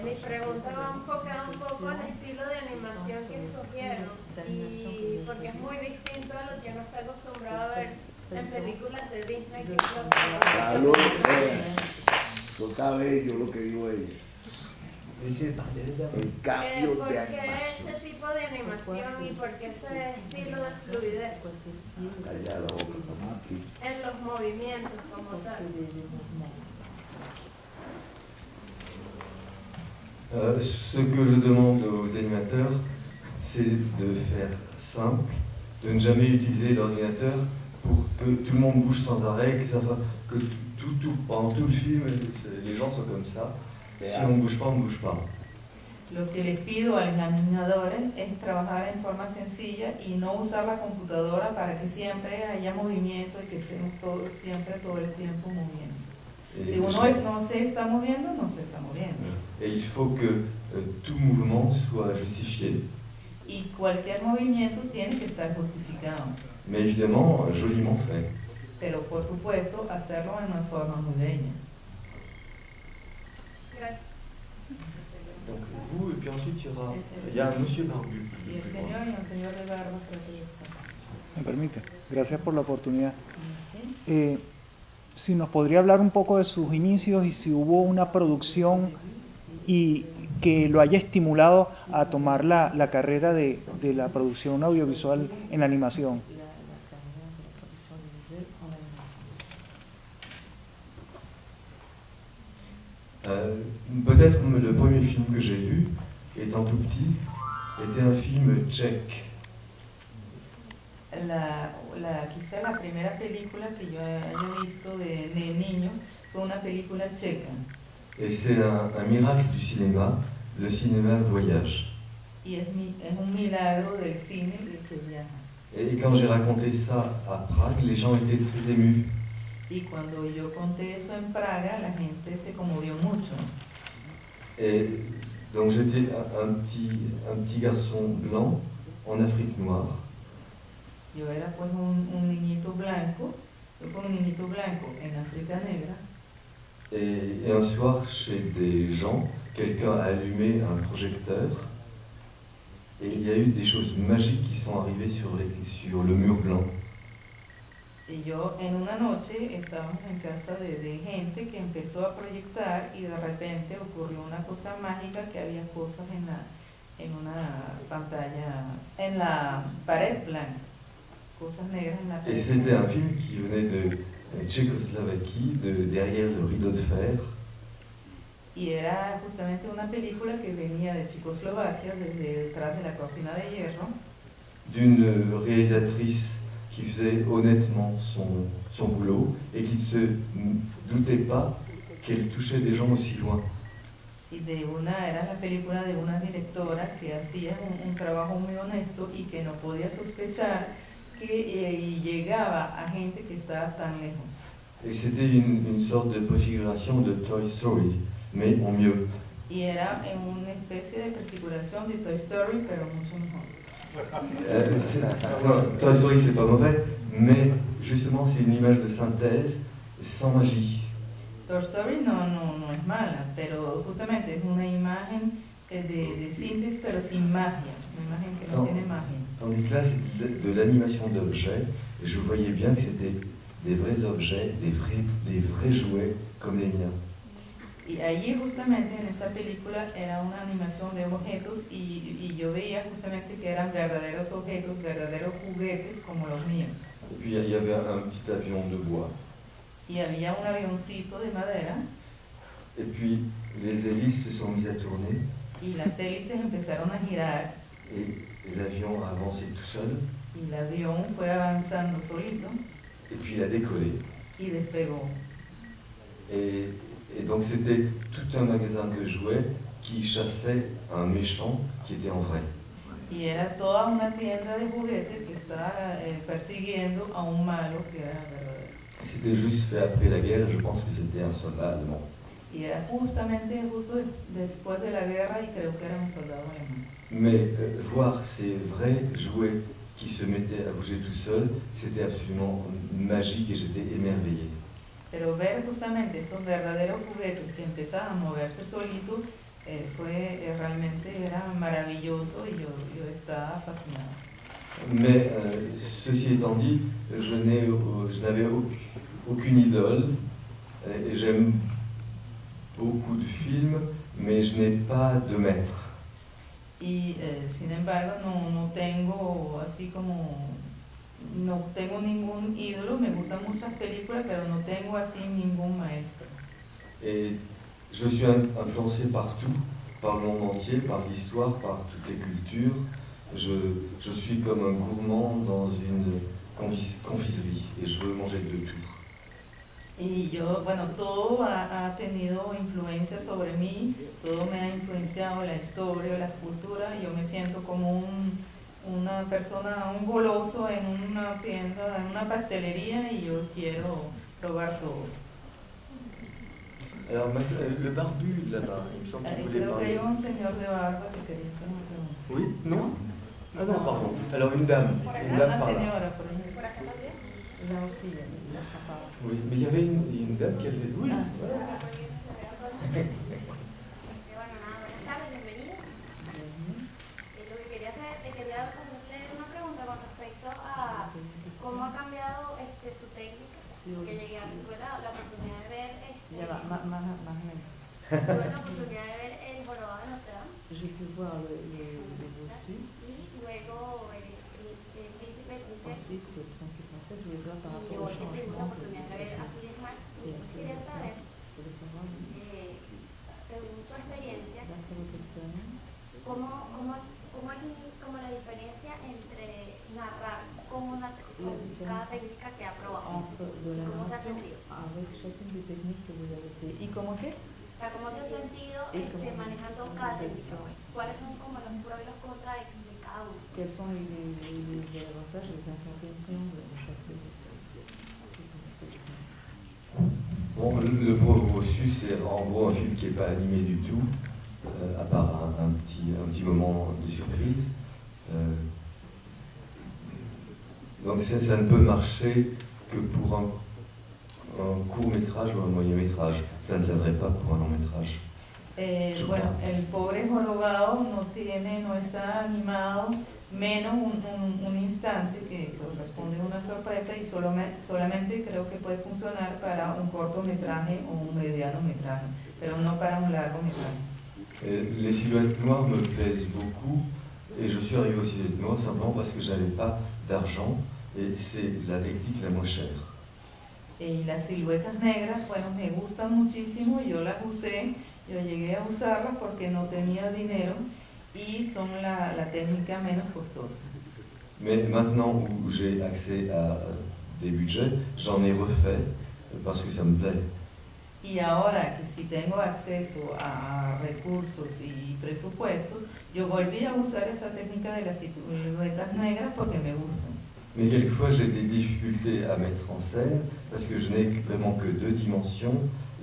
Mi pregunta va enfocada un poco al estilo de animación que escogieron, y porque es muy distinto a lo que uno está acostumbrado a ver en películas de Disney. Toca bello lo que dijo ella. El cambio ¿Por de qué animación. ese tipo de animación y por qué ese estilo de fluidez en los movimientos como tal? Ce que je demande aux animateurs, c'est de faire simple, de ne jamais utiliser l'ordinateur pour que tout le monde bouge sans arrêt, que pendant tout le film, les gens soient comme ça. Si on ne bouge pas, on ne bouge pas. Lo que les pido a los animadores es trabajar en forma sencilla y no usar la computadora para que siempre haya movimiento y que estemos todos siempre todo el tiempo moviendo. Si uno no se está moviendo, no se está moviendo. Et il faut que tout mouvement soit justifié. Y cualquier movimiento tiene que estar justificado. Mais évidemment, joliment fait. Pero por supuesto, hacerlo en una forma muy bella. Gracias. Donc vous, et puis ensuite il y a un monsieur barbu. Y el señor y un señor de barba creo que está. Me permite. Gracias por la oportunidad. Si nos podría hablar un poco de sus inicios y si hubo una producción y que lo haya estimulado a tomar la carrera de la producción audiovisual en animación. Peut-être le premier film que j'ai vu, étant tout petit, était un film tchèque. Quizá la primera película que yo haya visto de niño fue una película checa. Et c'est un miracle du cinéma, le cinéma voyage. Y es un milagro del cine que viaja. Et quand j'ai raconté ça à Prague, les gens étaient très émus. Y cuando yo conté eso en Praga, la gente se conmovió mucho. Et donc j'étais un petit garçon blanc en Afrique noire. Yo era pues un niñito blanco, yo fui un niñito blanco en África Negra. Et un soir, chez des gens, quelqu'un a allumé un projecteur et il y a eu des choses magiques qui sont arrivées sur le mur blanc. Y yo en una noche estábamos en casa de gente que empezó a proyectar y de repente ocurrió una cosa mágica, que había cosas en una pantalla, en la pared blanca, cosas negras en la pared. Et c'était un film qui venait de Tchécoslovaquie, derrière le rideau de fer. Y era justamente una película que venía de Checoslovaquia, desde detrás de la cortina de hierro. D'une réalisatrice qui faisait honnêtement son boulot et qui ne se doutait pas qu'elle touchait des gens aussi loin. Y era la película de una directora que hacía un trabajo muy honesto y que no podía sospechar que llegaba a gente que estaba tan lejos. Et c'était une sorte de préfiguration de Toy Story, mais en mieux. Y era una especie de prefiguración de Toy Story, pero mucho mejor. Toy Story c'est pas mauvais, mais justement c'est une image de synthèse sans magie. Toy Story no es mala, pero justamente es una imagen de síntesis pero sin magia, una imagen que no tiene magia. Tandis que là c'est de l'animation d'objets, et je voyais bien que c'était des vrais objets, des vrais jouets comme les miens. Y allí justamente en esa película era una animación de objetos y yo veía justamente que eran verdaderos objetos, verdaderos juguetes como los míos. Et puis il y avait un petit avion de bois. Y había un avioncito de madera. Et puis les hélices se sont mises à tourner. Y las hélices empezaron a girar. Et l'avion a avancé tout seul. Y el avión fue avanzando solito. Et puis il a décollé. Y despegó. Et donc c'était tout un magasin de jouets qui chassait un méchant qui était en vrai. Y era toda una tienda de juguetes que estaba persiguiendo a un malo que era verdadero. C'était juste fait après la guerre, je pense que c'était un soldat allemand. Y era justo después de la guerra y creo que era un soldado alemán. Mais voir ces vrais jouets qui se mettaient à bouger tout seuls, c'était absolument magique et j'étais émerveillé. Pero ver justamente estos verdaderos juguetes que empezaban a moverse solitos realmente era maravilloso y yo estaba fascinada. Mais ceci étant dit, je n'avais aucune idole. J'aime beaucoup de films, mais je n'ai pas de maître. Y sin embargo no tengo así como, no tengo ningún ídolo, me gustan muchas películas, pero no tengo así ningún maestro. Et je suis influencé partout, par le monde entier, par l'histoire, par toutes les cultures. Je suis comme un gourmand dans une confiserie et je veux manger de tout. Y yo, bueno, todo ha tenido influencia sobre mí, todo me ha influenciado la historia, la cultura, y yo me siento como una persona, un goloso en una tienda, en una pastelería, y yo quiero probar todo. Alors, le barbu là-bas, il me semble que vous voulez Creo que hay parler. un señor de barba que quería hacer una pregunta. Oui? Non? Ah non, pardon. Alors, une dame Una par là. señora, por ejemplo. La horcilla, la pasada. Oui, mais il y avait une dame qui avait... Oui, voilà. Bueno, nada, buenas tardes, bienvenidos. Lo que quería hacer, quería hacerle una pregunta con respecto a cómo ha cambiado su técnica, que llegué a tuve la oportunidad de ver Ya va, más lento. tuve la oportunidad de ver el jorobado de Notre Dame J'ai pu voir le bossu. y luego el príncipe princesa. Ensuite, le principe princesse, je voulais savoir par Y rapport au hoy tuve la changement oportunidad de ver a su desmar. Quería saber, según su experiencia, ¿cómo es la diferencia entre narrar con cada técnica que ha probado? ¿Cómo se ha sentido? avec chacune des techniques que vous avez essayées. ¿Y cómo qué? O sea, ¿cómo se ha sentido manejando cada técnica? ¿Cuáles son como los pros y los contras de cada uno? Quels sont les avantages et les inconvénients de chaque technique? Bon, le pauvre bossu, c'est en gros un film qui n'est pas animé du tout, à part un petit moment de surprise. Donc ça ne peut marcher que pour un court métrage ou un moyen métrage. Ça ne tiendrait pas pour un long métrage. Bueno, el pobre jorobado no está animado menos un instante que corresponde a una sorpresa, y solamente creo que puede funcionar para un cortometraje o un mediano metraje, pero no para un largometraje. Les silhouettes noires me plaisent beaucoup et je suis arrivé aux silhouettes noires simplement parce que je n'avais pas d'argent et c'est la technique la moins chère. Y las siluetas negras, bueno, me gustan muchísimo, yo las usé, yo llegué a usarlas porque no tenía dinero y son la técnica menos costosa. Mais maintenant où j'ai accès à des budgets, j'en ai refait parce que ça me plaît. Y ahora que si tengo acceso a recursos y presupuestos, yo volví a usar esa técnica de las siluetas negras porque me gustan. Mais quelquefois j'ai des difficultés à mettre en scène parce que je n'ai vraiment que 2 dimensions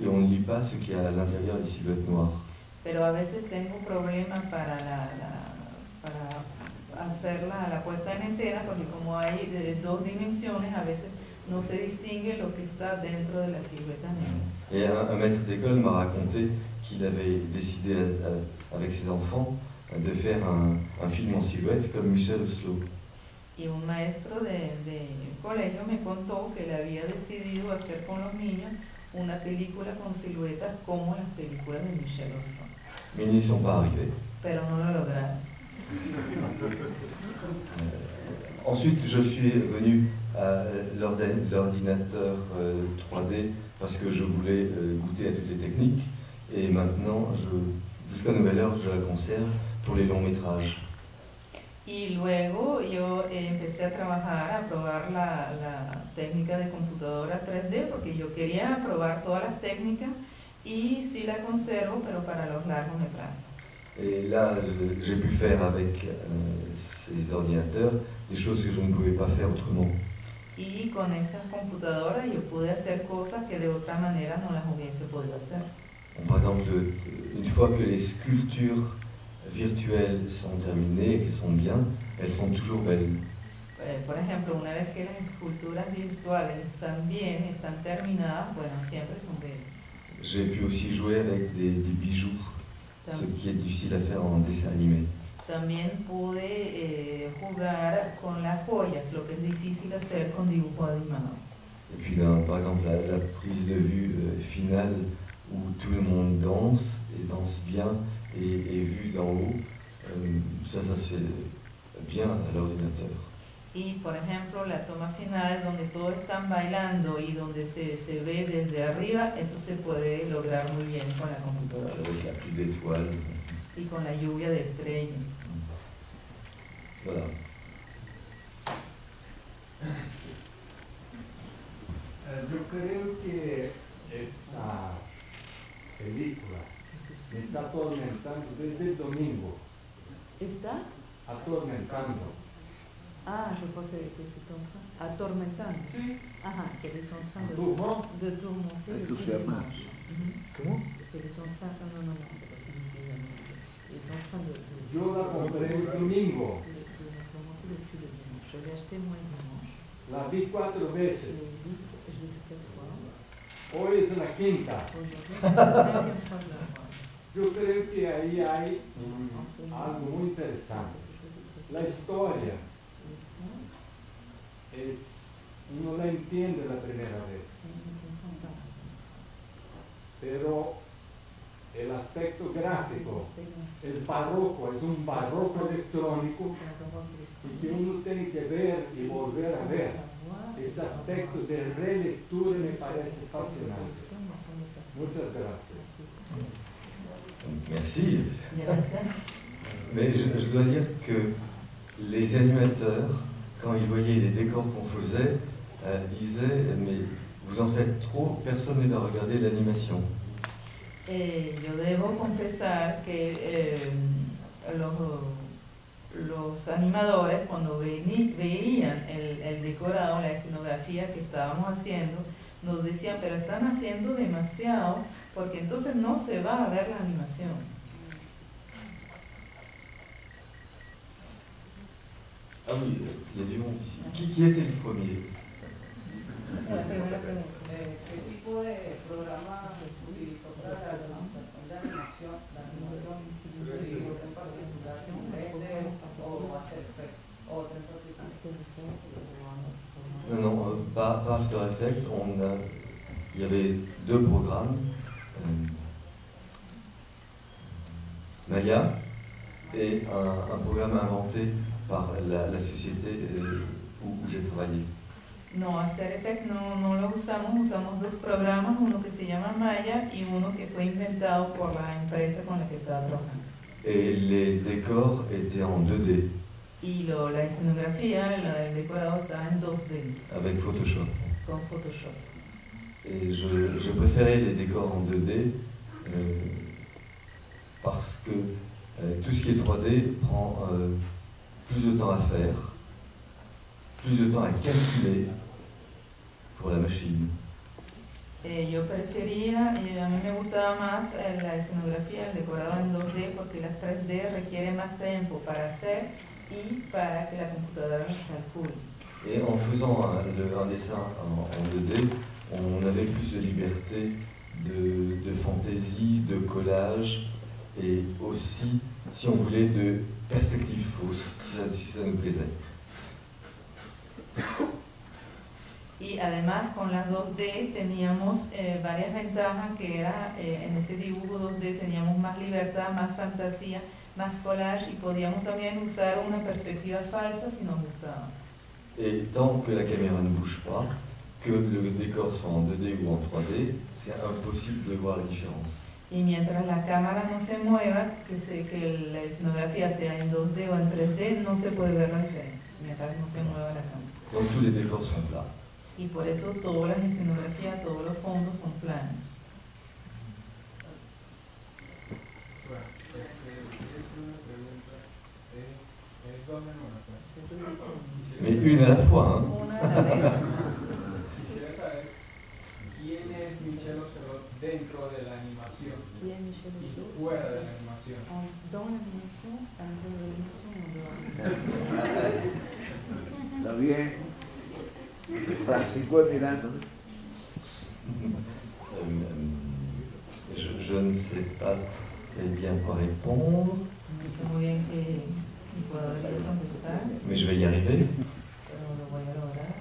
et on ne lit pas ce qu'il y a à l'intérieur des silhouettes noires. Pero a veces tengo problemas para hacer la puesta en escena, porque como hay 2 dimensiones, a veces no se distingue lo que está dentro de la silueta negra. Et un maître d'école m'a raconté qu'il avait décidé avec ses enfants de faire un film en silhouette comme Michel Oslo. Y un maestro de colegio me contó que él había decidido hacer con los niños una película con siluetas como las películas de Michel Oslo. Mais ils n'y sont pas arrivés. Pero no lo lograron. Ensuite, je suis venu à l'ordinateur 3D parce que je voulais goûter à toutes les techniques. Et maintenant, jusqu'à nouvelle heure, je la conserve pour les longs métrages. Y luego yo empecé a trabajar, a probar la técnica de computadora 3D, porque yo quería probar todas las técnicas y sí la conservo, pero para los largometrajes. Et là, j'ai pu faire avec ces ordinateurs des choses que je ne pouvais pas faire autrement. Y con esas computadoras yo pude hacer cosas que de otra manera no las hubiese podido hacer. Par exemple, une fois que les sculptures virtuelles sont terminées et qu'elles sont bien, elles sont toujours belles. Por ejemplo, una vez que las esculturas virtuales están bien, están terminadas, bueno, siempre son bellas. J'ai pu aussi jouer avec des bijoux, ce qui est difficile à faire en dessin animé. También pude jugar con las joyas, lo que es difícil hacer con dibujo animado. Et puis, par exemple, la prise de vue finale où tout le monde danse et danse bien et vu d'en haut, ça se fait bien à l'ordinateur. Y por ejemplo, la toma final donde todos están bailando y donde se ve desde arriba, eso se puede lograr muy bien con la computadora. Avec la pluie d'étoiles. Y con la lluvia de estrellas. Atormentando. Ah, je crois que c'est comme ça. Atormentando. Sí. Ajá, que les sont en train Tourment. de tourmenter. Entusiasmar. ¿Cómo? Que les sont en train, non, ils sont en train de Yo la compré el domingo. tourmenter depuis le dimanche. Je l'ai acheté moi le dimanche. La vi 4 veces. Je l'ai vu 4 fois. Hoy es la quinta. Aujourd'hui, c'est la 9e fois que je la vois. Yo creo que ahí hay algo muy interesante. La historia uno la entiende la primera vez, pero el aspecto gráfico es barroco, es un barroco electrónico y que uno tiene que ver y volver a ver. Ese aspecto de relectura me parece fascinante. Muchas gracias. Merci. Gracias. Mais je dois dire que les animateurs, quand ils voyaient les décors qu'on faisait, disaient « mais vous en faites trop, personne ne va regarder l'animation ». Yo debo confesar que los animadores, cuando veían el decorado, la escenografía que estábamos haciendo, nos decían, pero están haciendo demasiado, porque entonces no se va a ver la animación. Ah oui, il y a du monde ici. Qui était le premier? La primera pregunta. ¿Qué tipo de programa utilizó para la realización de animación? La animación, si en particular, 3D o After Effects, otra en particular. Non, pas After Effects. Il y avait 2 programmes, Maya et un programme inventé par la société où j'ai travaillé. No, After Effects no lo usamos 2 programas, uno que se llama Maya y uno que fue inventado por la empresa con la que estaba trabajando. Et les décors étaient en 2D. Y la escenografía, el decorado está en 2D. Avec Photoshop. Con Photoshop. Et je préférais les décors en 2D parce que tout ce qui est 3D prend plus de temps à faire, plus de temps à calculer pour la machine. Yo prefería, a mí me gustaba más la escenografía, el decorado en 2D, porque las 3D requiere más tiempo para hacer y para que la computadora los calcule. Et en faisant un dessin en 2D, on avait plus de liberté, de fantaisie, de collage, et aussi, si on voulait, de perspectives fausses, si ça nous plaisait. Y además con las 2D teníamos varias ventajas, que era en ese dibujo 2D teníamos más libertad, más fantasía, más collage, y podíamos también usar una perspectiva falsa si nos gustaba. Et tant que la caméra ne bouge pas, que le décor soit en 2D ou en 3D, c'est impossible de voir la différence. Y mientras la cámara no se mueva, que la escenografía sea en 2D o en 3D, no se puede ver la diferencia, mientras no se mueva la cámara. Donc tous les décors sont plats. Y por eso todas las escenografías, todos los fondos son planos. Mais une à la fois, hein. Una a la vez. Quisiera saber quién es Michel Ocelot dentro de la animación y fuera de la animación. Dans l'animation, en dehors de l'animation, Está bien. Francisco mirando. Je ne sais pas très bien quoi répondre. no sé muy bien qué podría contestar, Mais je vais y arriver. pero lo voy a lograr.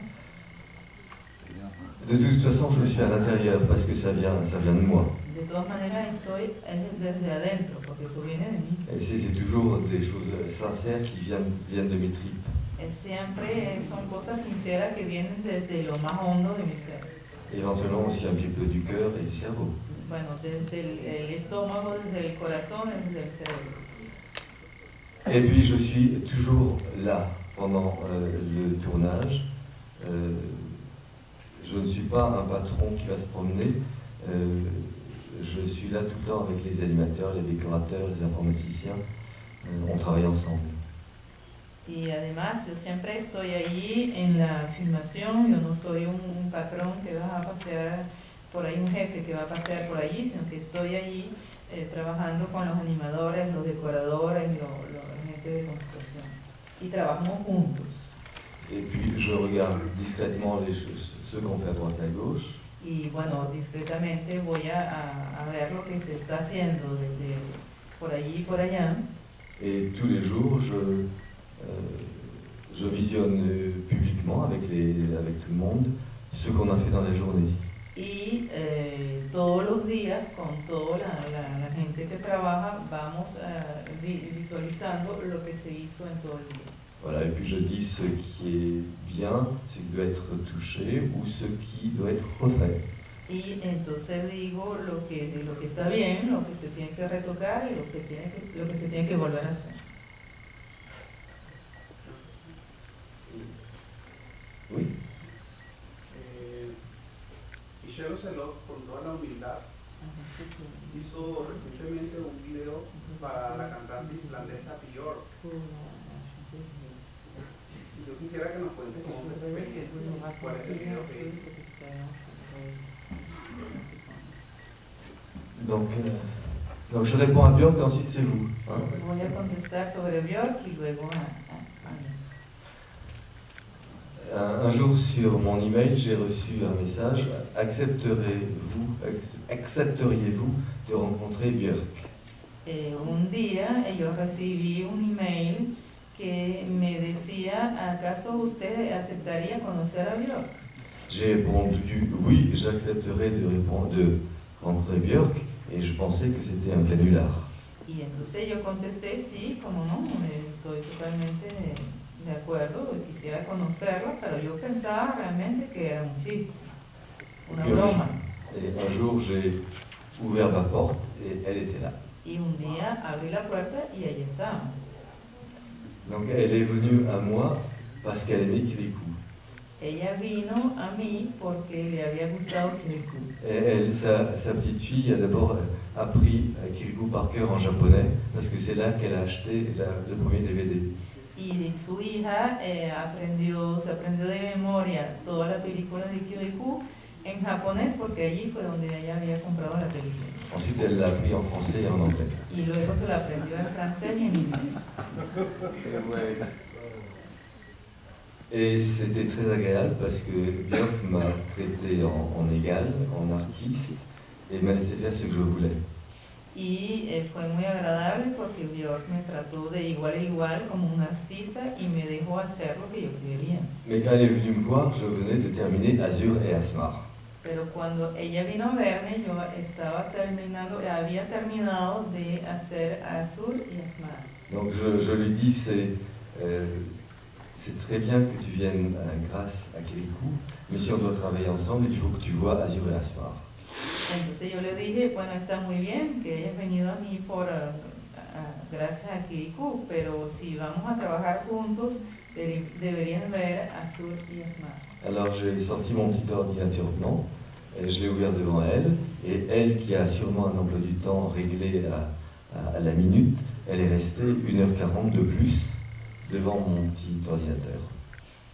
De toute façon, je suis à l'intérieur parce que ça vient de moi. De todas maneras, estoy desde adentro, porque eso viene de mí. Et c'est toujours des choses sincères qui viennent de mes tripes. Siempre son cosas sinceras que vienen desde lo más hondo de mi ser. Éventuellement aussi un petit peu du cœur et du cerveau. Bueno, desde el estómago, desde el corazón, desde el cerebro. Et puis je suis toujours là pendant le tournage. Je ne suis pas un patron qui va se promener. Je suis là tout le temps avec les animateurs, les décorateurs, les informaticiens. On travaille ensemble. Y además yo siempre estoy allí en la filmación, yo no soy un patrón que va a pasear por ahí, un jefe que va a pasear por allí, sino que estoy allí trabajando con los animadores, los decoradores, la gente de computación. Y trabajamos juntos. Et puis je regarde discrètement ce qu'on fait à droite et à gauche. Y bueno, discretamente voy a ver lo que se está haciendo desde por allí y por allá. Et tous les jours, je visionne publiquement avec tout le monde ce qu'on a fait dans la journée. Y todos los días, con toda la gente que trabaja, vamos visualizando lo que se hizo en todo el día. Voilà, et puis je dis ce qui est bien, ce qui doit être touché ou ce qui doit être refait. Y entonces digo lo que está bien, lo que se tiene que retocar y lo que se tiene que volver a hacer. Oui. Michel Ocelot, con toda la humildad, hizo recientemente un video para la cantante islandesa Björk. Yo quisiera que nos cuente cómo fue esa experiencia, cuál es el video que hizo. Donc je réponds à Björk et ensuite c'est vous. Hein? Voy a contestar sobre Björk y luego Un jour sur mon email, j'ai reçu un message. Accepteriez-vous de rencontrer Björk? Un día yo recibí un email que me decía, ¿acaso usted aceptaría conocer a Björk? J'ai répondu oui, j'accepterais de rencontrer Björk, et je pensais que c'était un canular. Y entonces yo contesté sí, como no, estoy totalmente de acuerdo, quisiera conocerla, pero yo pensaba realmente que era un chiste, una broma. Et un jour, j'ai ouvert ma porte et elle était là. Y un día abrí la puerta y ella estaba. Donc elle est venue à moi parce qu'elle aimait Kirikou. Ella vino a mí porque le había gustado Kirikou. Sa petite fille a d'abord appris Kirikou par cœur en japonais parce que c'est là qu'elle a acheté le premier DVD. Y su hija se aprendió de memoria toda la película de Kirikou en japonés porque allí fue donde ella había comprado la película. Ensuite, elle l'a appris en français et en anglais. Y luego se la aprendió en francés y en inglés. Et c'était très agréable parce que Björk m'a traité en égal, en artiste, et m'a laissé faire ce que je voulais. Y fue muy agradable porque Björk me trató de igual a igual como un artista y me dejó hacer lo que yo quería. Mais quand elle est venue me voir, je venais de terminer Azur et Asmar. Pero cuando ella vino a verme, yo había terminado de hacer Azur y Asmar. Donc je lui dis, c'est très bien que tu viennes grâce à Kirikou, mais si on doit travailler ensemble, il faut que tu vois Azur et Asmar. Entonces yo le dije, bueno, está muy bien que hayas venido a mí gracias a Kirikou, pero si vamos a trabajar juntos, deberías ver Azur y Asmar. Alors j'ai sorti mon petit ordinateur blanc, et je l'ai ouvert devant elle, et elle qui a sûrement un emploi du temps réglé à la minute, elle est restée 1h40 de plus devant mon petit ordinateur.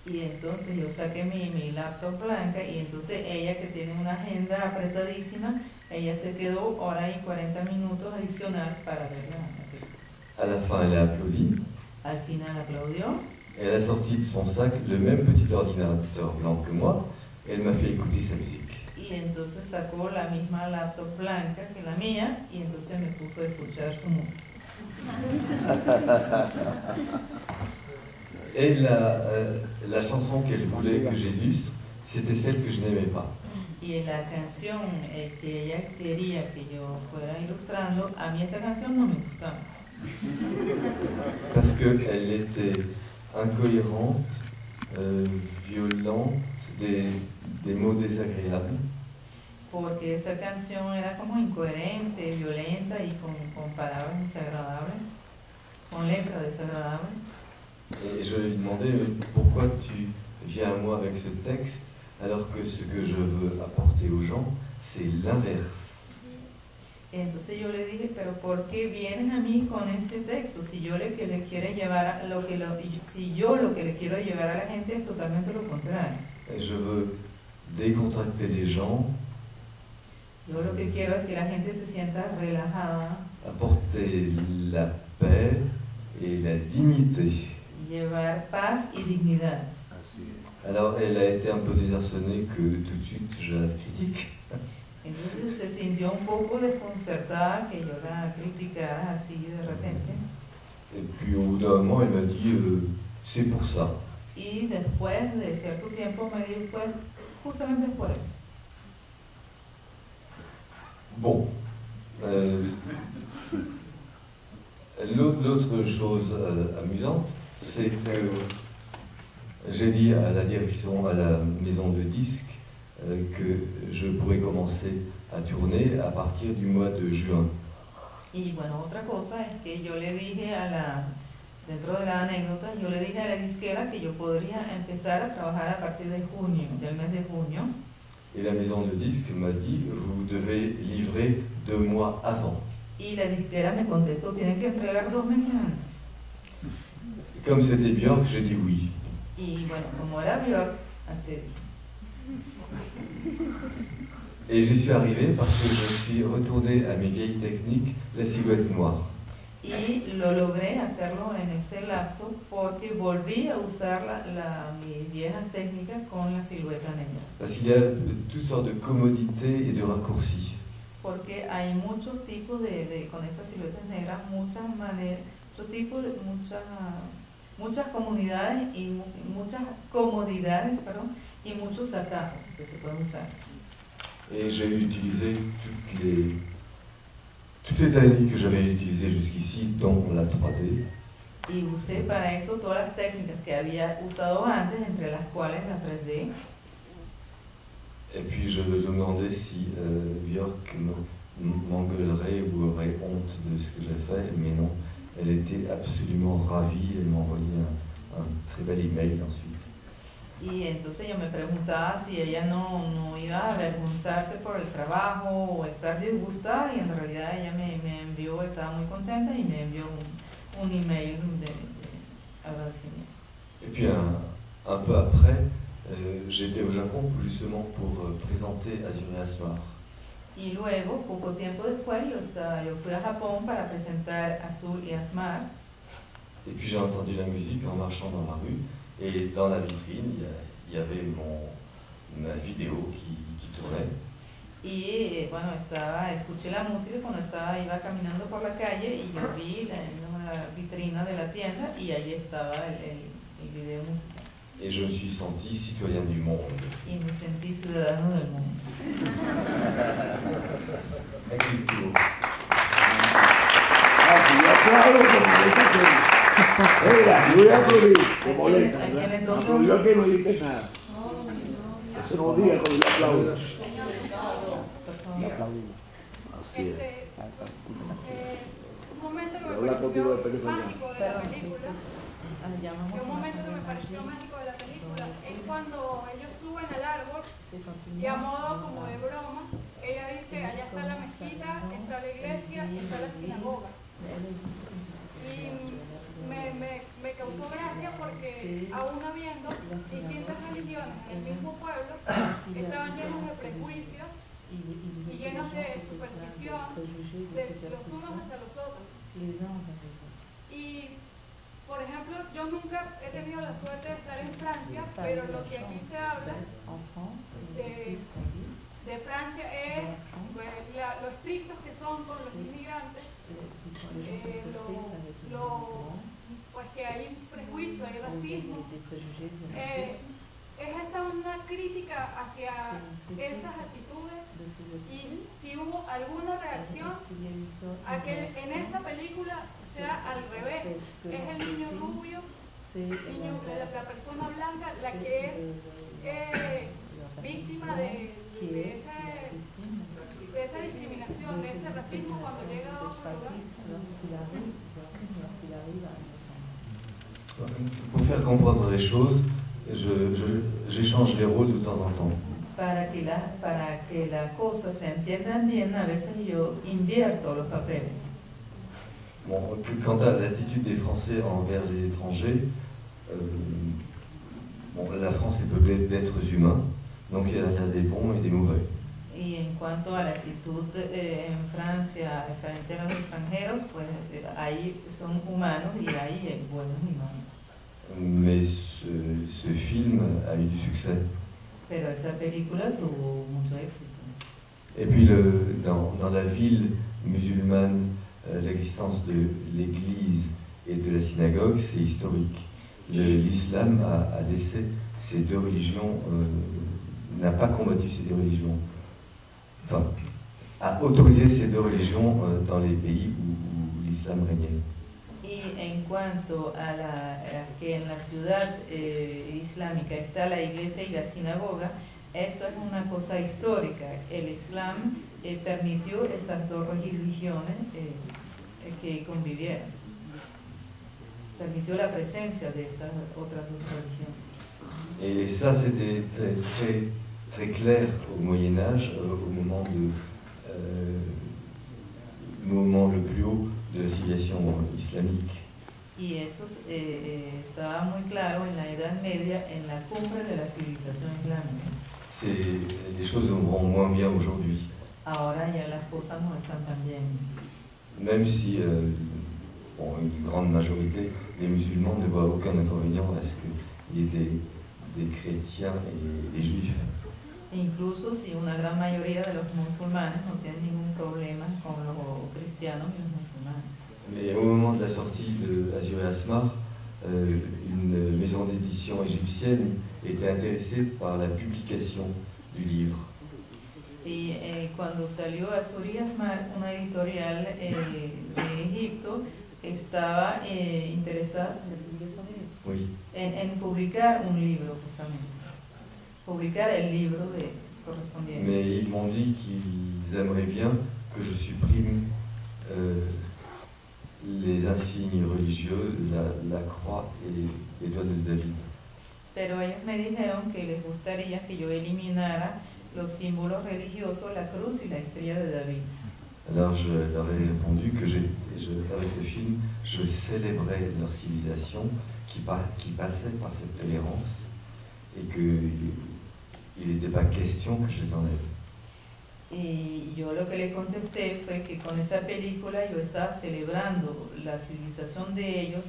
Y entonces yo saqué mi laptop blanca y entonces ella, que tiene una agenda apretadísima, ella se quedó 1h40 adicional para verla. À la fin, elle a applaudi. Al final aplaudió. Elle a sorti de son sac le même petit ordinateur blanc que moi, et elle m'a fait écouter sa musique. Y entonces sacó la misma laptop blanca que la mía y entonces me puso a escuchar su música. Et la chanson qu'elle voulait que j'illustre, c'était celle que je n'aimais pas. Y la canción que ella quería que yo fuera ilustrando, a mí esa canción no me gustaba. Parce qu'elle était incohérente, violente, des mots désagréables. Porque esa canción era como incoherente, violenta y con palabras desagradables, con letras desagradables. Et je lui demandais, mais pourquoi tu viens à moi avec ce texte alors que ce que je veux apporter aux gens, c'est l'inverse. Entonces yo le dije, pero ¿por qué vienes a mí con ese texto? Si yo lo que le quiero llevar a lo que le quiero llevar a la gente es totalmente lo contrario. Je veux décontracter les gens. Yo lo que quiero es que la gente se sienta relajada. Apporter la paix et la dignité. Llevar paz y dignidad. Alors elle a été un peu désarçonnée que tout de suite je la critique. Entonces se sintió un poco desconcertada que yo la criticara así de repente. Et puis au bout d'un moment, elle m'a dit c'est pour ça. Y después de cierto tiempo me dijo, pues, justamente por eso. Bon. L'autre chose amusante, c'est que j'ai dit à la direction, à la maison de disques, que je pourrais commencer à tourner à partir du mois de juin. Y bueno, otra cosa es que yo le dije dentro de la anécdota, yo le dije a la disquera que yo podría empezar a trabajar a partir de junio, del mes de junio. Et la maison de disques m'a dit, vous devez livrer 2 mois avant. Y la disquera me contestó, tiene que entregar 2 meses antes. Et comme c'était Björk, j'ai dit oui. Y bueno, como era Björk, accedí. Et j'y suis arrivé parce que je suis retourné à mes vieilles techniques, la silhouette noire. Y lo logré hacerlo en ese lapso porque volví a usar mis viejas técnicas con la silueta negra. Parce qu'il y a toutes sortes de commodités et de raccourcis. Porque hay muchos tipos con esas siluetas negras, muchas maneras, muchos tipos, muchas comunidades y muchas comodidades, perdón, y muchos atajos que se pueden usar. Et j'ai utilisé toutes les techniques que j'avais utilisées jusqu'ici, dont la 3D. Y usé para eso todas las técnicas que había usado antes, entre las cuales la 3D. Et puis je me demandais si Björk m'engueulerait ou aurait honte de ce que j'ai fait, mais non, elle était absolument ravie, elle m'a envoyé un très bel email ensuite. Y entonces yo me preguntaba si ella no iba a avergonzarse por el trabajo o estar disgustada, y en realidad ella me envió, estaba muy contenta y me envió un email de agradecimiento. Et puis un peu après, j'étais au Japon justement pour présenter Azur et Asmar. Y luego, poco tiempo después, yo fui a Japón para presentar Azur y Asmar. Et puis j'ai entendu la musique en marchant dans la rue. Et dans la vitrine, il y avait ma vidéo qui tournait. Y bueno, escuché la música cuando iba caminando por la calle y yo vi la vitrina de la tienda y ahí estaba el video musical. Et je me suis senti citoyen du monde. Y me sentí ciudadano del mundo. Yo voy a aplaudir, te molesta, ¿verdad? Aplaudió que no dijiste nada. Eso no diga cuando yo aplaudo. Así es. Un momento que me pareció mágico de la película, un momento que me pareció mágico de la película es cuando ellos suben al árbol y a modo como de broma, ella dice, allá está la mezquita, está la iglesia y está la sinagoga. Y me causó gracia porque aún habiendo distintas religiones en el mismo pueblo, estaban llenos de prejuicios y llenos de superstición de los unos hacia los otros. Y, por ejemplo, yo nunca he tenido la suerte de estar en Francia, pero lo que aquí se habla de Francia es lo estrictos que son con los inmigrantes, pues que hay prejuicio, hay racismo. Es esta una crítica hacia esas actitudes, y si hubo alguna reacción a que en esta película sea al revés, es el niño rubio, la persona blanca la que es víctima de esa discriminación, de ese racismo cuando llega a otro lugar. Pour faire comprendre les choses, j'échange les rôles de temps en temps. para que las cosas se entiendan bien, a veces yo invierto los papeles. Bon, quant à l'attitude des Français envers les étrangers, bon, la France est peuplée d'êtres humains, donc il y a des bons et des mauvais. Y en cuanto a la actitud en Francia frente a los extranjeros, pues ahí son humanos y hay buenos y malos. Mais ce film a eu du succès. Pero esa película tuvo mucho éxito. Et puis dans la ville musulmane, l'existence de l'église et de la synagogue, c'est historique. L'islam a laissé ces deux religions, n'a pas combattu ces deux religions, enfin, a autorisé ces deux religions dans les pays où l'islam régnait. Y en cuanto a que en la ciudad islámica está la iglesia y la sinagoga, eso es una cosa histórica. El Islam permitió estas dos religiones que convivieran. Permitió la presencia de esas otras dos religiones. Et ça, c'était très clair au Moyen-Âge, au moment le plus haut de la civilisation islamique. Y eso estaba muy claro en la Edad Media, en la cumbre de la civilización islámica. Les choses vont moins bien aujourd'hui. Ahora ya las cosas no están tan bien. Même si bon, une grande majorité des musulmans ne voient aucun inconvénient à ce qu'il y ait des chrétiens et des juifs. Incluso si una gran mayoría de los musulmanes no tienen ningún problema con los cristianos y los musulmanes. Mais au moment de la sortie de Azur et Asmar, une maison d'édition égyptienne était intéressée par la publication du livre. Y cuando salió Azur y Asmar, una editorial de Egipto estaba interesada oui. en publicar un libro, justamente. Publicar el libro correspondiente. Mais ils m'ont dit qu'ils aimeraient bien que je supprime les insignes religieux, la croix et l'étoile de David. Pero ellos me dijeron que les gustaría que yo eliminara los símbolos religiosos, la cruz y la estrella de David. Alors je leur ai répondu que avec ce film, je célébrais leur civilisation qui passait par cette tolérance et qu'il n'était pas question que je les enlève. Y yo lo que le contesté fue que con esa película yo estaba celebrando la civilización de ellos,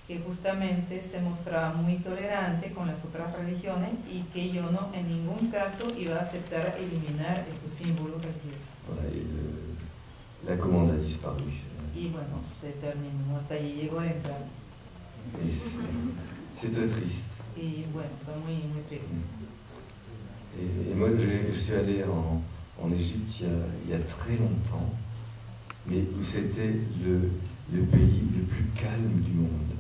que justamente se mostraba muy tolerante con las otras religiones y que yo no en ningún caso iba a aceptar eliminar esos símbolos religiosos. Voilà, et la commande a disparu. Y bueno, se terminó, hasta allí llegó el encargo. C'est très triste. Y bueno, fue muy, muy triste. Et moi, je suis allé en Égypte il y a très longtemps, mais où c'était le pays le plus calme du monde.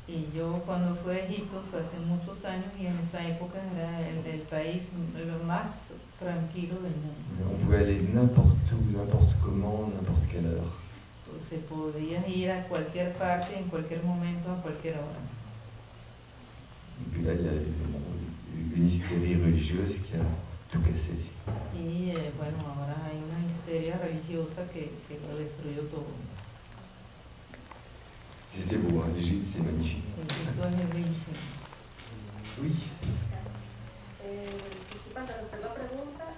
Y yo cuando fui a Egipto fue hace muchos años y en esa época era el país lo más tranquilo del mundo. On pouvait aller n'importe où, n'importe comment, n'importe quelle heure. Se podía ir a cualquier parte, en cualquier momento, a cualquier hora. Et puis là, il y a eu une hystérie religieuse qui a tout cassé. Y bueno, ahora hay una histeria religiosa que lo destruyó todo. C'était beau, hein? L'Égypte, c'est magnifique. Egipto es bellísimo. Oui. Para hacer la pregunta, o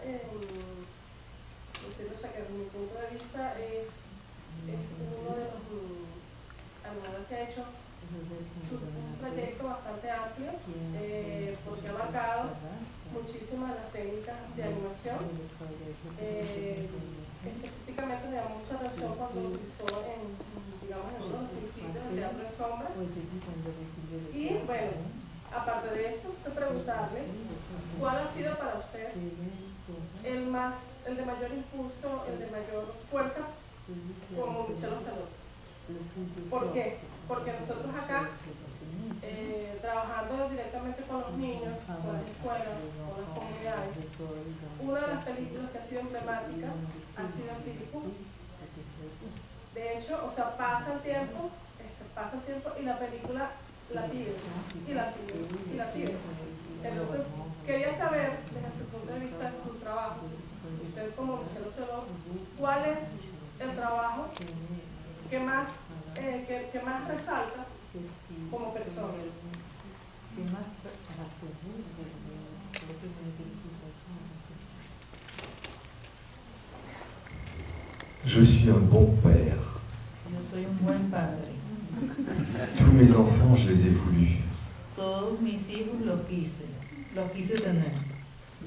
sea, que desde mi punto de vista es uno de los animadores que ha hecho un proyecto bastante amplio, porque ha marcado muchísimas de las técnicas de animación. Específicamente me llamó mucha atención cuando lo utilizó en uno de los principios del teatro en sombra. Y bueno, aparte de esto, se preguntarle cuál ha sido para usted el de mayor impulso, el de mayor fuerza como Michel Ocelot. ¿Por qué? Porque nosotros acá, trabajando directamente con los niños, con las escuelas, con las comunidades, una de las películas que ha sido emblemática ha sido Pili Puu. De hecho, o sea, pasa el tiempo y la película la pide, y la sigue, y la pide. Entonces, quería saber, desde su punto de vista de su trabajo, usted como Michel Ocelot, ¿cuál es el trabajo que más resalta como persona? Je suis un bon père. Yo soy un buen padre. Tous mes enfants, je les ai voulus. Todos mis hijos los quise tener.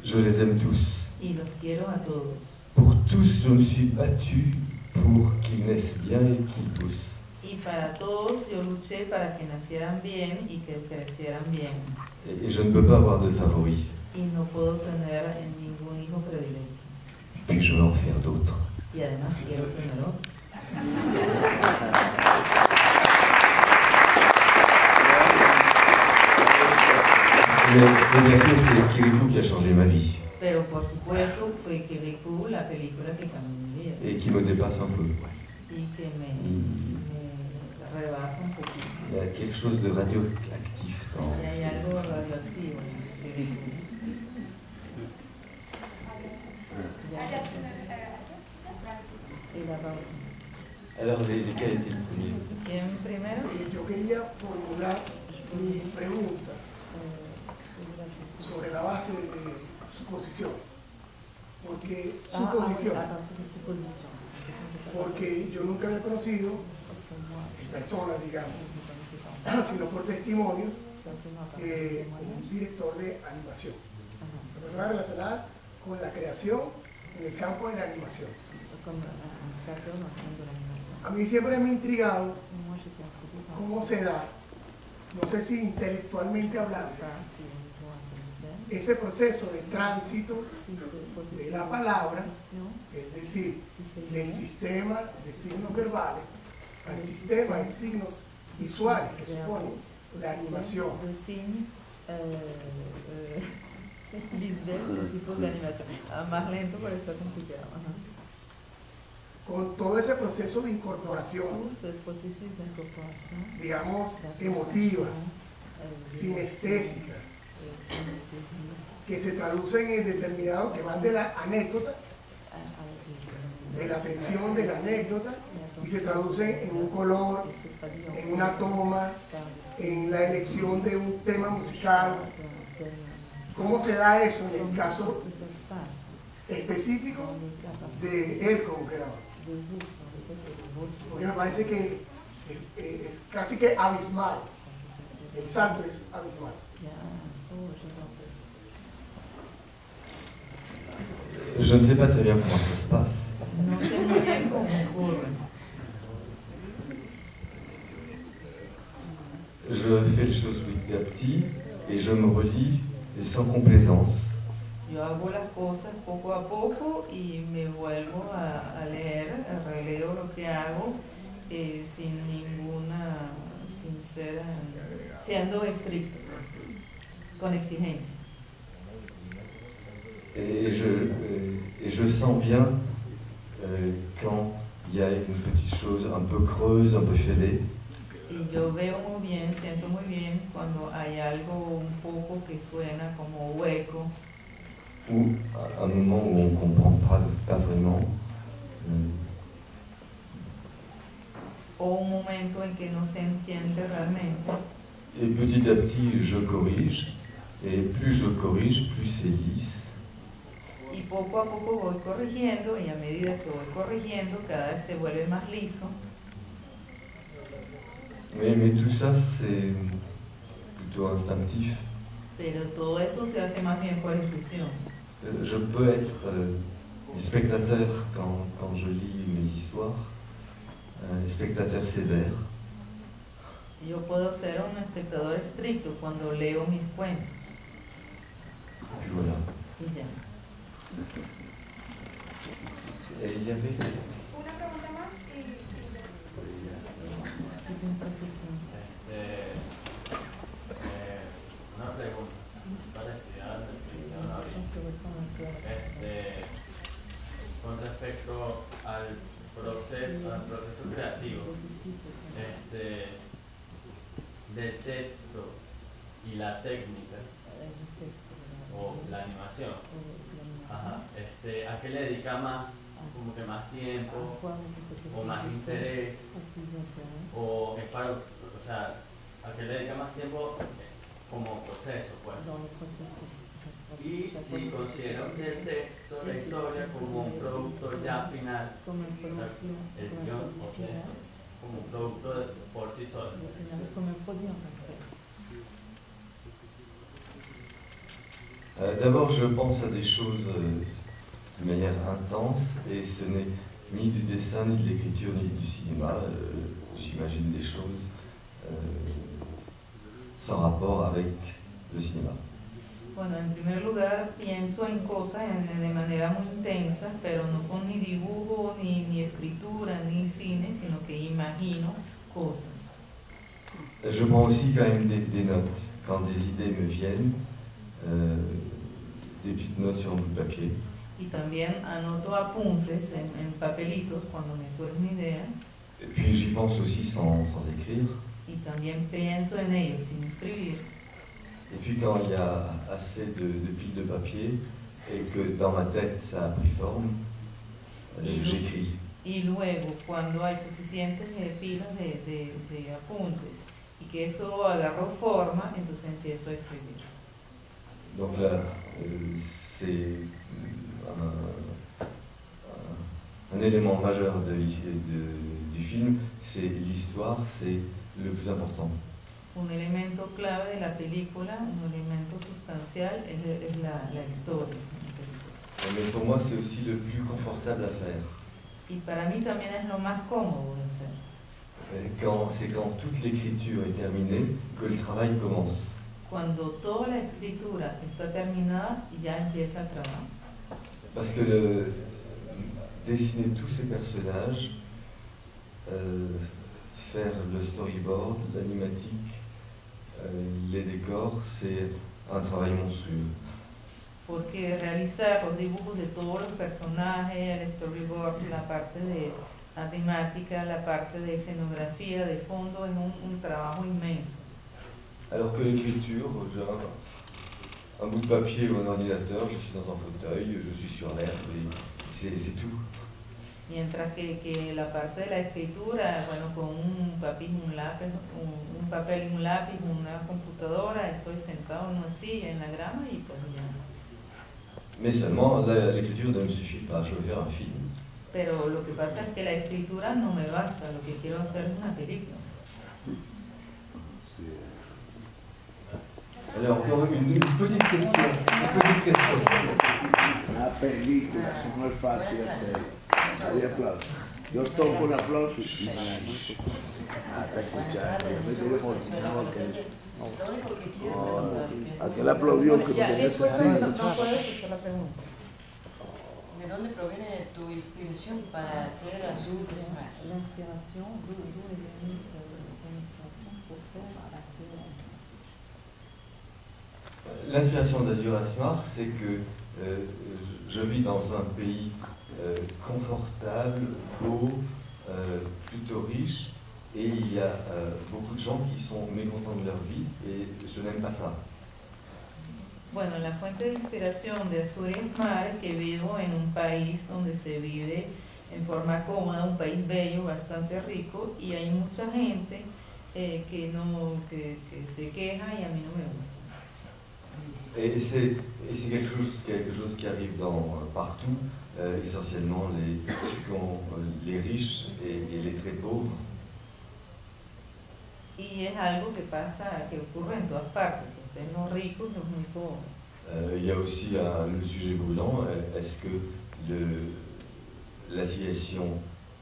Je les aime tous. Y los quiero a todos. Pour tous, je me suis battu pour qu'ils naissent bien et qu'ils poussent. Y para todos yo luché para que nacieran bien y que crecieran bien. Et je ne peux pas avoir de favoris. Y no puedo tener ningún hijo predilecto. Puis je veux en faire d'autres. Y además quiero tener otro. Mais bien sûr, c'est Kirikou qui a changé ma vie. Pero por supuesto fue Kirikou la película que cambió mi vida. Et qui me dépasse un peu. Y que me rebasa un poquito. Il y a quelque chose de radioactif dans... Y hay algo radioactivo en Kirikou. Alors, lesquels étaient le premier? ¿Quién primero? Yo quería formular mi pregunta sobre la base de su posición. Porque su posición, porque yo nunca había conocido en persona, digamos, sino por testimonio, un director de animación. Una persona relacionada con la creación en el campo de la animación. A mí siempre me ha intrigado cómo se da, no sé si intelectualmente hablando, ese proceso de tránsito de la palabra, es decir, del sistema de signos verbales al sistema de signos visuales que supone la animación. Tipos de animación. Más lento, pero está complicado. Con todo ese proceso de incorporación, digamos, emotivas, sinestésicas, que se traducen en determinados, que van de la anécdota, de la tensión de la anécdota, y se traducen en un color, en una toma, en la elección de un tema musical. ¿Cómo se da eso en el caso específico de él como creador? Porque me parece que es casi que abismal. El salto es abismal. Je ne sais pas très bien comment ça se passe. No sé muy bien cómo ocurre. Je fais les choses petit à petit et je me relis sans complaisance. Yo hago las cosas poco a poco y me vuelvo a leer, releo lo que hago sin ninguna, sin ser, siendo estricto, con exigencia. Et je sens bien quand il y a une petite chose un peu creuse, un peu fêlée. Y yo veo muy bien, siento muy bien cuando hay algo un poco que suena como hueco. Ou un moment où on ne comprend pas vraiment. O un momento en que no se entiende realmente. Et petit à petit, je corrige. Et plus je corrige, plus c'est lisse. Y poco a poco voy corrigiendo y a medida que voy corrigiendo cada vez se vuelve más liso. Mais tout ça, c'est plutôt instinctif. Pero todo eso se hace más bien por intuición. Je peux être spectateur quand je lis mes histoires, spectateur sévère. Yo puedo ser un espectador estricto cuando leo mis cuentos. Et puis voilà. Y ya. Et il y avait... Una pregunta más y... Una pregunta parecida a la con respecto al proceso creativo del texto, y la técnica o la animación. Ajá. ¿A qué le dedica más, como que más tiempo o más interés? O es para, o sea, ¿a qué le dedica más tiempo como proceso, pues? Y si consideran que el texto, la historia, como un producto ya final, o sea, el guión, o sea, como un producto por sí solo. D'abord, je pense à des choses de manière intense, et ce n'est ni du dessin, ni de l'écriture, ni du cinéma. J'imagine des choses sans rapport avec le cinéma. Bueno, en primer lugar pienso en cosas de manera muy intensa, pero no son ni dibujo, ni escritura, ni cine, sino que imagino cosas. Je prends aussi quand même des notes. Quand des idées me viennent, des petites notes sur un bout de papier. Y también anoto apuntes en papelitos cuando me surgen ideas. Et puis j'y pense aussi sans écrire. Y también pienso en ellos sin escribir. Et puis quand il y a assez de piles de papier et que dans ma tête ça a pris forme, j'écris. Y luego, cuando hay suficientes pilas de apuntes y que eso agarró forma, entonces empiezo a escribir. Donc là, c'est un élément majeur du film, c'est l'histoire, c'est le plus important. Un elemento clave de la película, un elemento sustancial es la historia. Mais pour moi, c'est aussi le plus confortable à faire. Y para mí también es lo más cómodo de hacer. C'est quand toute l'écriture est terminée que le travail commence. Cuando toda la escritura está terminada, ya empieza el trabajo. Parce que dessiner tous ces personnages, faire le storyboard, l'animatique, les décors, c'est un travail monstrueux. Porque realizar los dibujos de todos los personajes, el storyboard, la parte de la temática, la parte de escenografía, de fondo, es un trabajo inmenso. Alors que l'écriture, genre un bout de papier ou un ordinateur, je suis dans un fauteuil, je suis sur l'herbe et c'est tout. Mientras que la parte de la escritura, bueno, con un papel y un lápiz, una computadora, estoy sentado en una silla, en la grama y pues ya. Mais seulement, l'écriture ne me suffit pas, je veux faire un film. Pero lo que pasa es que la escritura no me basta, lo que quiero hacer es una película. Alors, encore une petite question. Una película, eso no es fácil hacer. Nadie aplaude. Yo toco un aplauso y para escuchar. Yo me quiero emocionado que aquel aplaudió que Ya, después no puedo escuchar la pregunta. ¿De dónde proviene tu inspiración para hacer Azul Smash? La inspiración, d'où est venue l'inspiration pour faire Azur? L'inspiration d'Azur Asmar, c'est que je vis dans un pays confortable, beau, plutôt riche, et il y a beaucoup de gens qui sont mécontents de leur vie, et je n'aime pas ça. Bueno, la fuente de inspiración de Azur Asmar es que vivo en un país donde se vive en forma cómoda, un país bello, bastante rico, y hay mucha gente que se queja y a mí no me gusta. Et c'est quelque chose qui arrive partout, essentiellement les riches et les très pauvres. Y es algo que pasa, que ocurre en todas partes, que estén los ricos y los muy pobres. Il y a aussi le sujet brûlant, est-ce que la civilisation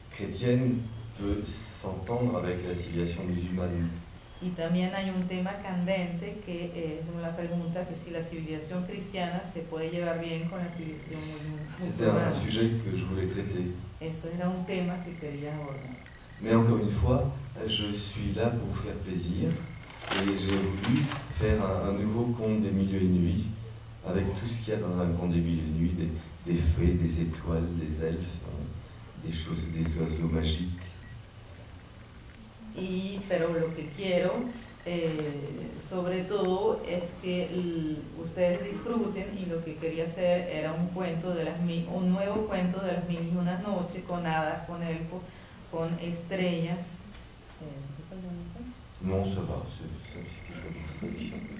chrétienne peut s'entendre avec la civilisation musulmane? Y también hay un tema candente que es la pregunta que si la civilización cristiana se puede llevar bien con la civilización C'était un sujet que je voulais traiter. Eso era un tema que quería abordar. Mais encore une fois, je suis là pour faire plaisir et j'ai voulu faire un nouveau conte des milieux de nuit avec tout ce qu'il y a dans un conte des milieux de nuit, des fées, des étoiles, des elfes, des choses, des oiseaux magiques. Pero lo que quiero sobre todo es que ustedes disfruten, y lo que quería hacer era un nuevo cuento de las 1001 noches, con hadas, con elfos, con estrellas. Non, ça va, c'est